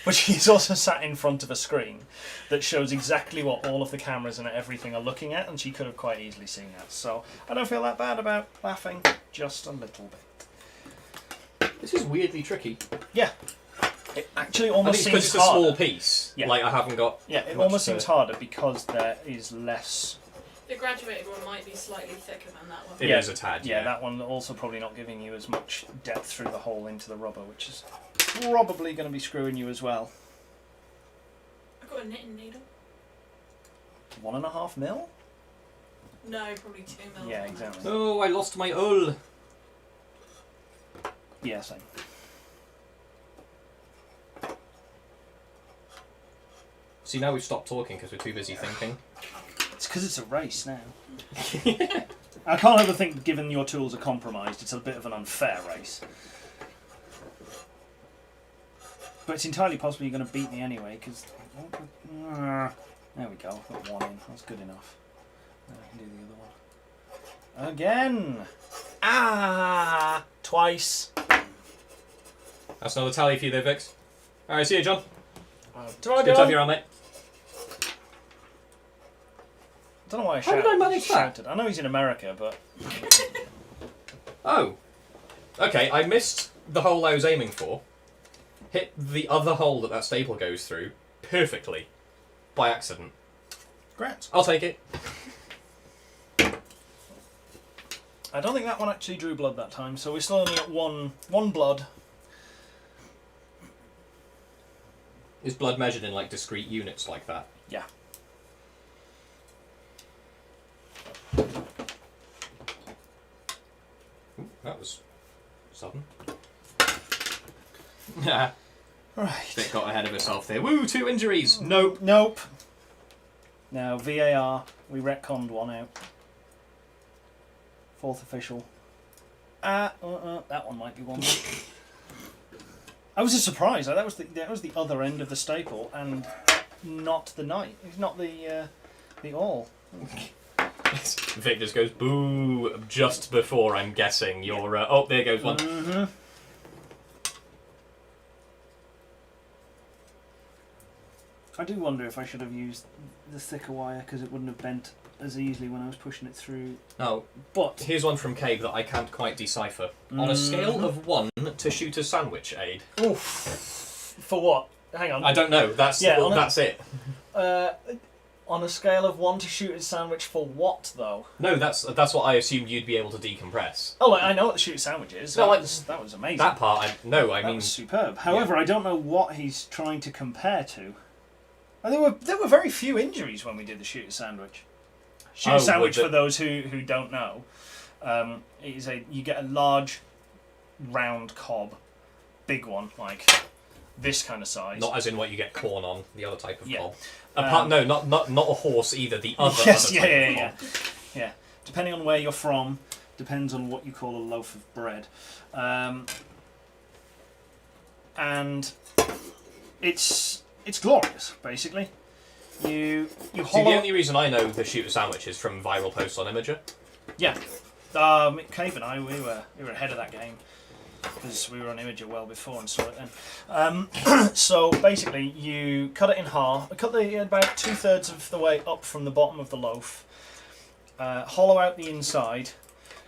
But she's also sat in front of a screen that shows exactly what all of the cameras and everything are looking at, and she could have quite easily seen that. So I don't feel that bad about laughing, just a little bit. This is weirdly tricky. Yeah, it actually I almost think it's seems because it's a harder. small piece. Yeah. Like I haven't got. Yeah, it much almost to- seems harder because there is less. The graduated one might be slightly thicker than that one. It Yeah. is a tad. Yeah, that one also probably not giving you as much depth through the hole into the rubber, which is probably going to be screwing you as well. I've got a knitting needle. 1.5 mil? No, probably 2 mil. Yeah, exactly. Oh, I lost my ul. Yeah, same. See, now we've stopped talking because we're too busy thinking. It's because it's a race now. I can't ever think, given your tools are compromised, it's a bit of an unfair race. But it's entirely possible you're going to beat me anyway, because... there we go, got one in. That's good enough. Now I can do the other one. Again! Ah! Twice. That's another tally for you there, Vix. Alright, see you, John. Good Good to have you around, mate. I don't know why I How did I manage that? shouted. I know he's in America, but... Oh. Okay, I missed the hole I was aiming for. Hit the other hole that staple goes through perfectly. By accident. Grats. I'll take it. I don't think that one actually drew blood that time, so we're still only at one blood. Is blood measured in like discrete units like that? Yeah. Ooh, that was sudden. Nah. Right. Bit got ahead of herself there. Woo, 2 injuries. Nope. Nope. Now, VAR, we retconned one out. 4th official. That one might be one. I was a surprise. That was the other end of the staple, and not the knight. It's not the awl. Vic just goes boo just before I'm guessing you're. Oh, there goes one. Mm-hmm. I do wonder if I should have used the thicker wire because it wouldn't have bent as easily when I was pushing it through. Now, But here's one from Cabe that I can't quite decipher. On a scale of 1 to shoot a sandwich aid. oof, for what? Hang on. I don't know. That's Yeah, that's it. On a scale of 1 to shoot a sandwich for what though? No, that's what I assumed you'd be able to decompress. Oh, I know what the shoot a sandwich is. No, that was amazing. That part, I That mean, was superb. However, I don't know what he's trying to compare to. And there were very few injuries when we did the shoot a sandwich. Shoot a sandwich, for those who don't know, you get a large, round cob, big one like this kind of size. not as in what you get corn on, the other type of Yeah. cob. Apart, no, not a horse either. The other. Yes, other yeah, type yeah, of yeah, cob. yeah. Depending on where you're from, depends on what you call a loaf of bread, and it's glorious. Basically, you See, hollow. the only reason I know the shoot a sandwich is from viral posts on Imager. Yeah, Cave and I, we were ahead of that game because we were on Imager well before and saw it then. So basically, you cut it in half. Cut about 2/3 of the way up from the bottom of the loaf. Hollow out the inside.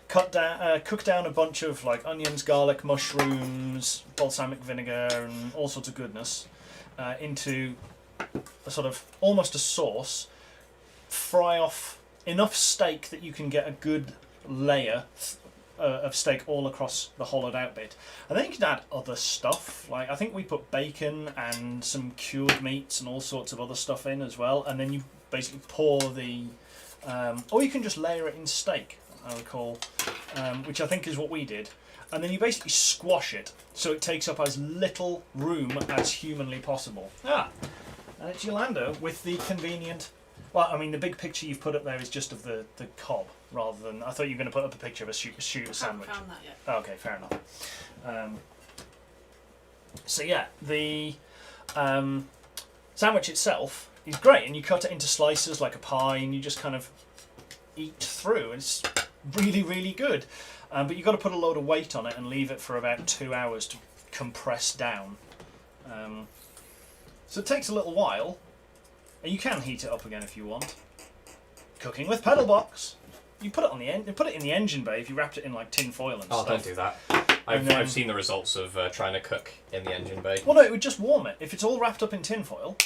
Cook down a bunch of like onions, garlic, mushrooms, balsamic vinegar, and all sorts of goodness into a sort of almost a sauce. Fry off enough steak that you can get a good layer of steak all across the hollowed out bit, and then you can add other stuff. Like I think we put bacon and some cured meats and all sorts of other stuff in as well, and then you basically pour the or you can just layer it in steak, I recall, which I think is what we did, and then you basically squash it so it takes up as little room as humanly possible. And it's Yolanda with the convenient. Well, I mean, the big picture you've put up there is just of the cob, rather than... I thought you were going to put up a picture of a shoot a sandwich. I haven't found that yet. Oh, okay, fair enough. So yeah, the sandwich itself is great, and you cut it into slices like a pie, and you just kind of eat through. It's really, really good. But you've got to put a load of weight on it and leave it for about 2 hours to compress down. So it takes a little while. And you can heat it up again if you want. Cooking with PedalBox. You put it on the end. You put it in the engine bay if you wrapped it in like tin foil and Oh, stuff. don't do that. I've seen the results of trying to cook in the engine bay. Well, no, it would just warm it. If it's all wrapped up in tin foil,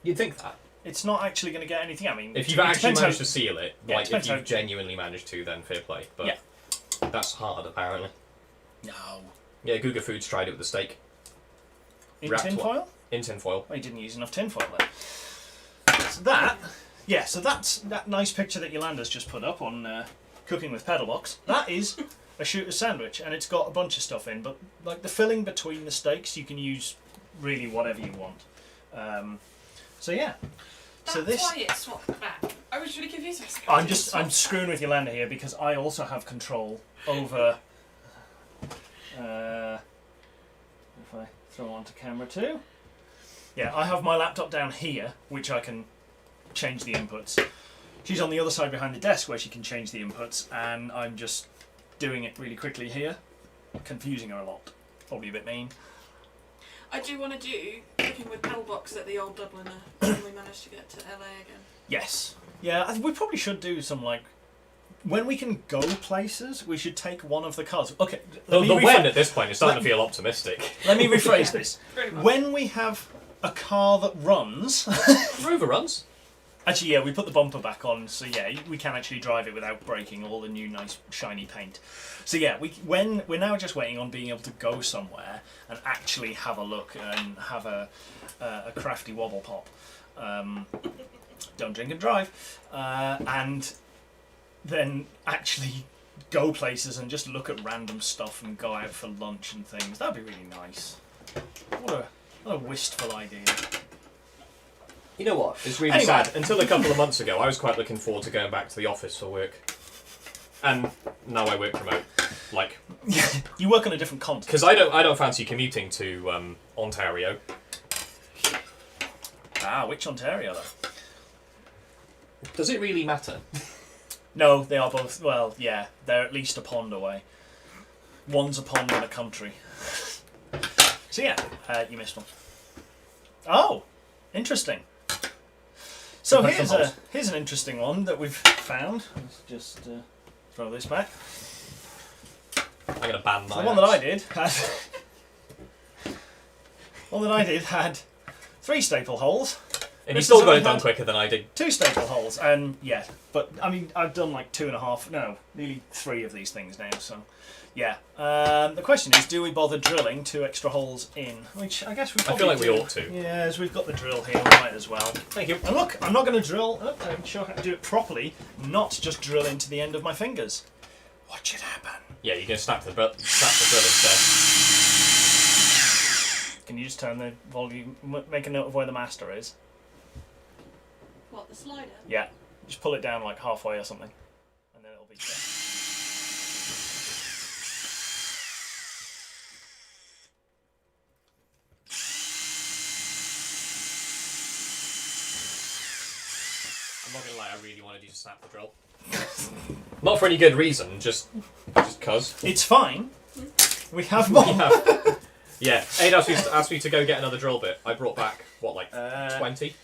You'd think that. it's not actually going to get anything. I mean, If you've it actually depends managed how- to seal it, Yeah, it like if depends you've how- genuinely managed to, then fair play. But Yeah. that's hard, apparently. No. Yeah, Guga Foods tried it with the steak. In Wrapped tin what? foil? In tin foil. Well, you didn't use enough tin foil then. So that's that nice picture that Yolanda's just put up on Cooking with PedalBox. That is a shooter's sandwich, and it's got a bunch of stuff in, but like the filling between the steaks, you can use really whatever you want. So yeah. That's So this. why it's swapped back. I was really confused. I was I'm screwing with Yolanda here because I also have control over. If I throw onto camera too. Yeah, I have my laptop down here, which I can change the inputs. She's on the other side behind the desk where she can change the inputs, and I'm just doing it really quickly here, confusing her a lot. Probably a bit mean. I do want to do cooking with PedalBox at the old Dubliner when we managed to get to LA again. Yes. Yeah, we probably should do some, like, when we can go places, we should take one of the cars. Okay. The when at this point is starting to feel optimistic. Let me rephrase this. Pretty much. When we have a car that runs... Rover runs. Actually, yeah, we put the bumper back on, so yeah, we can actually drive it without breaking all the new nice shiny paint. So yeah, when we're now just waiting on being able to go somewhere and actually have a look and have a crafty wobble pop. Don't drink and drive, and then actually go places and just look at random stuff and go out for lunch and things. That'd be really nice. What a wistful idea. You know what? It's really Anyway. sad. Until a couple of months ago, I was quite looking forward to going back to the office for work. And now I work remote. Like, You work on a different continent. because I don't fancy commuting to Ontario. Ah, which Ontario though? Does it really matter? No, they are both. Well, yeah, they're at least a pond away. One's a pond and a country. So yeah, you missed one. Oh, interesting. So here's an interesting one that we've found. Let's just throw this back. I'm going to ban So my the one that I did had 3 staple holes. And you This still is got what it I done had. quicker than I did. 2 staple holes, and yeah, but I mean, I've done like 2.5, no, nearly 3 of these things now, so yeah. The question is, do we bother drilling 2 extra holes in? Which I guess we I probably feel like we do. ought to. Yeah, as we've got the drill here, we might as well. Thank you. And look, I'm not going to drill, I can show how to do it properly, not just drill into the end of my fingers. Watch it happen. Yeah, you can snap the drill instead. Can you just turn the volume, make a note of where the master is? What, the slider? Yeah, just pull it down like halfway or something, and then it'll be there. I'm not going to lie, I really wanted you to snap the drill. Not for any good reason, just cuz. It's fine. We have more. Yeah, Aid asked me to go get another drill bit. I brought back, what, like 20?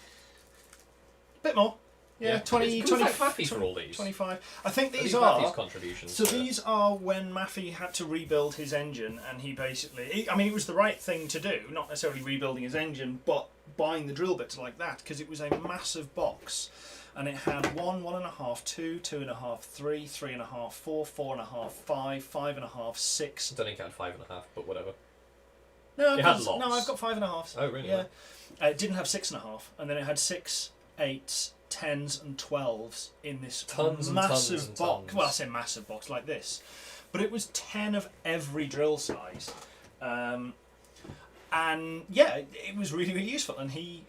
Bit more. Yeah, 20, Who's 20, like Maffey for all these? 25. I think Are these Maffey's are. contributions. So to- these are when Maffey had to rebuild his engine, and he basically. I mean, it was the right thing to do, not necessarily rebuilding his engine, but buying the drill bits like that, because it was a massive box. And it had 1, 1.5, 2, 2.5, 3, 3.5, 4, 4.5, 5, 5.5, 6. I don't think I had 5.5, but whatever. No, It had 'cause- lots. no, I've got 5.5. Oh, really? Yeah. It didn't have 6.5, and then it had 6, 8s, 10s, and 12s in this Tons and massive tons and box. tons. Well, I say massive box like this, but it was 10 of every drill size, and yeah, it was really, really useful. And he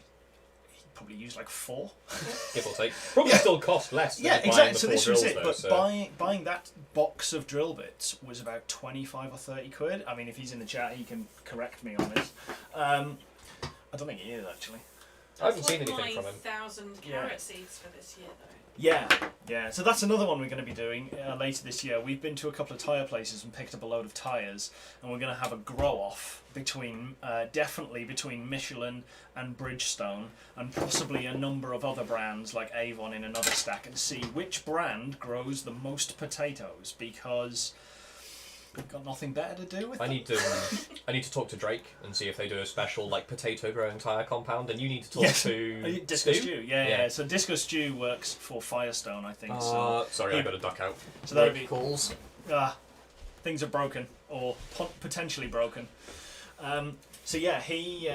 probably used like 4. Give or take. Probably Yeah. still cost less than Yeah, buying exactly. the So 4 this was drills, it. though, But so- buying that box of drill bits was about 25 or 30 quid. I mean, if he's in the chat, he can correct me on this. I don't think he is actually. I haven't That's seen like anything from my him. 1,000 Yeah. carrot seeds for this year, though. Yeah. So that's another one we're going to be doing later this year. We've been to a couple of tyre places and picked up a load of tyres, and we're going to have a grow-off between, definitely between Michelin and Bridgestone, and possibly a number of other brands like Avon in another stack, and see which brand grows the most potatoes, because we've got nothing better to do with I them. need to talk to Drake and see if they do a special like potato growing tyre compound, and you need to talk Yes. to Disco Stu? Stew, yeah. So Disco Stew works for Firestone, I think. Sorry, I got to duck out. So that'd Work be calls. things are broken or potentially broken. So yeah, he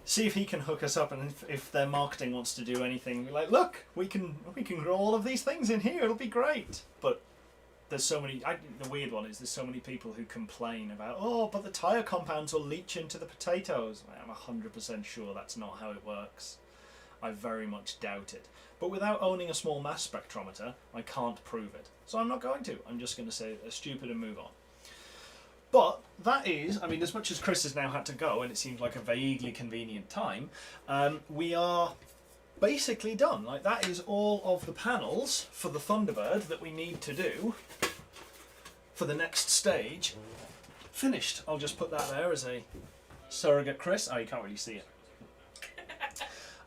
see if he can hook us up, and if their marketing wants to do anything, be like, look, we can grow all of these things in here. It'll be great. But there's so many. The weird one is there's so many people who complain about, oh, but the tyre compounds will leach into the potatoes. I'm 100% sure that's not how it works. I very much doubt it. But without owning a small mass spectrometer, I can't prove it. So I'm not going to. I'm just going to say they're stupid and move on. But that is, I mean, as much as Chris has now had to go, and it seems like a vaguely convenient time, we are basically done. Like, that is all of the panels for the Thunderbird that we need to do for the next stage finished. I'll just put that there as a surrogate Chris. Oh, you can't really see it.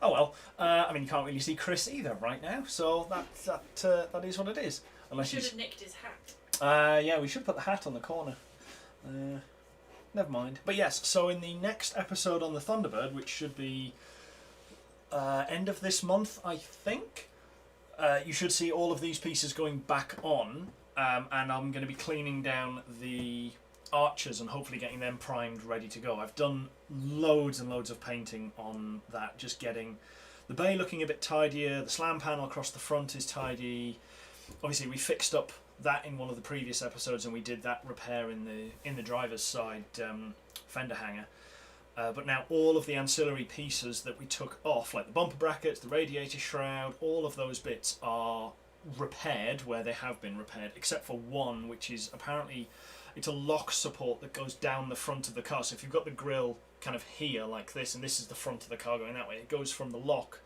Oh well, I mean, you can't really see Chris either right now, so that is what it is. Unless Should he's... have nicked his hat. yeah, we should put the hat on the corner. Never mind. But yes, so in the next episode on the Thunderbird, which should be end of this month, I think, you should see all of these pieces going back on, and I'm going to be cleaning down the arches and hopefully getting them primed, ready to go. I've done loads and loads of painting on that, just getting the bay looking a bit tidier, the slam panel across the front is tidy. Obviously we fixed up that in one of the previous episodes, and we did that repair in the driver's side fender hanger. But now all of the ancillary pieces that we took off, like the bumper brackets, the radiator shroud, all of those bits are repaired where they have been repaired, except for one, which is apparently, it's a lock support that goes down the front of the car. So if you've got the grille kind of here like this, and this is the front of the car going that way, it goes from the lock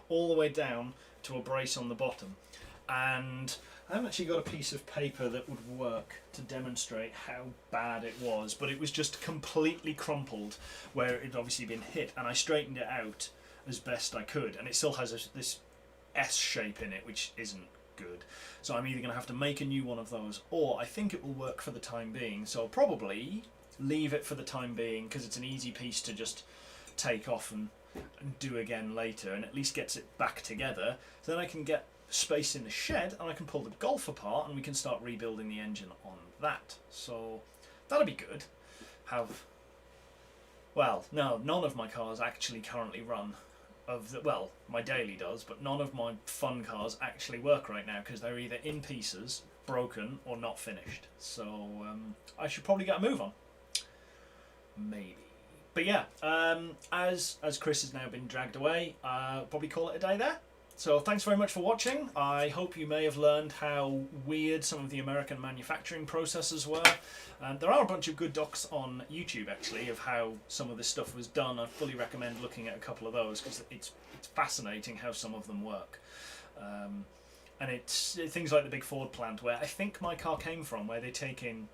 all the way down to a brace on the bottom. And I haven't actually got a piece of paper that would work to demonstrate how bad it was, but it was just completely crumpled where it had obviously been hit, and I straightened it out as best I could, and it still has this S shape in it, which isn't good. So I'm either going to have to make a new one of those, or I think it will work for the time being, so I'll probably leave it for the time being because it's an easy piece to just take off and do again later, and at least gets it back together. So then I can get space in the shed and I can pull the Golf apart and we can start rebuilding the engine on that. So that'll be good. Well, no, none of my cars actually currently run. Well, my daily does, but none of my fun cars actually work right now because they're either in pieces, broken, or not finished. So I should probably get a move on. Maybe. But yeah, as Chris has now been dragged away, probably call it a day there. So thanks very much for watching. I hope you may have learned how weird some of the American manufacturing processes were. There are a bunch of good docs on YouTube actually of how some of this stuff was done. I fully recommend looking at a couple of those because it's fascinating how some of them work. And it's things like the big Ford plant where I think my car came from, where they take in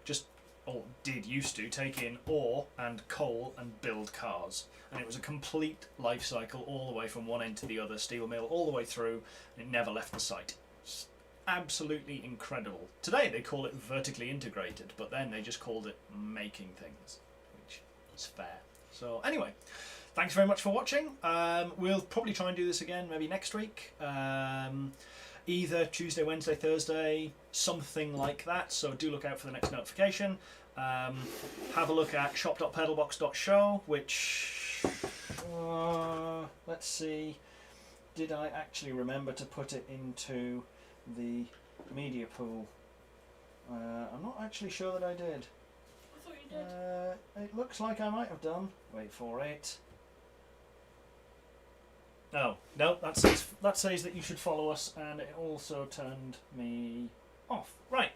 used to take in ore and coal and build cars, and it was a complete life cycle all the way from one end to the other, steel mill all the way through, and it never left the site. It's absolutely incredible. Today they call it vertically integrated, but then they just called it making things, which is fair. So anyway, thanks very much for watching. We'll probably try and do this again maybe next week, either Tuesday, Wednesday, Thursday, something like that, so do look out for the next notification. Have a look at shop.pedalbox.show, which, let's see, did I actually remember to put it into the media pool? I'm not actually sure that I did. I thought you did. It looks like I might have done. Wait for it. Oh, no, that says that you should follow us, and it also turned me off. Right.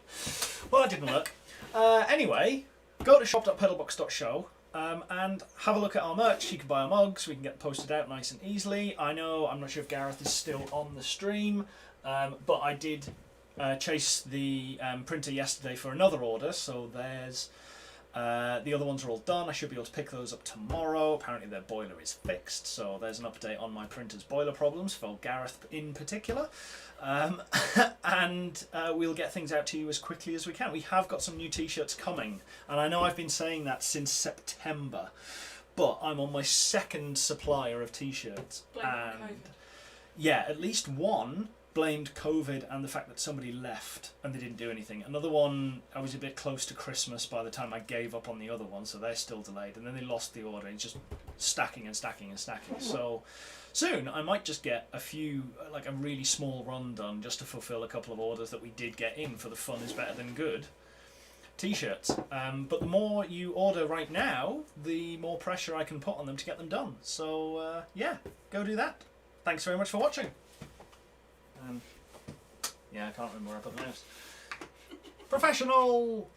Well, that didn't work. Anyway, go to shop.pedalbox.show and have a look at our merch. You can buy our mugs. We can get posted out nice and easily. I'm not sure if Gareth is still on the stream, but I did chase the printer yesterday for another order, so there's... the other ones are all done. I should be able to pick those up tomorrow. Apparently their boiler is fixed, so there's an update on my printer's boiler problems for Gareth in particular. And we'll get things out to you as quickly as we can. We have got some new t-shirts coming, and I know I've been saying that since September, but I'm on my second supplier of t-shirts. Blame COVID. Yeah, at least one blamed COVID and the fact that somebody left and they didn't do anything. Another one, I was a bit close to Christmas by the time I gave up on the other one, so they're still delayed, and then they lost the order. It's just stacking and stacking and stacking. So soon I might just get a few, like a really small run done just to fulfill a couple of orders that we did get in for the fun is better than good t-shirts. But the more you order right now, the more pressure I can put on them to get them done. So yeah, go do that. thanks very much for watching. Yeah, I can't remember where I put the mouse. Professional!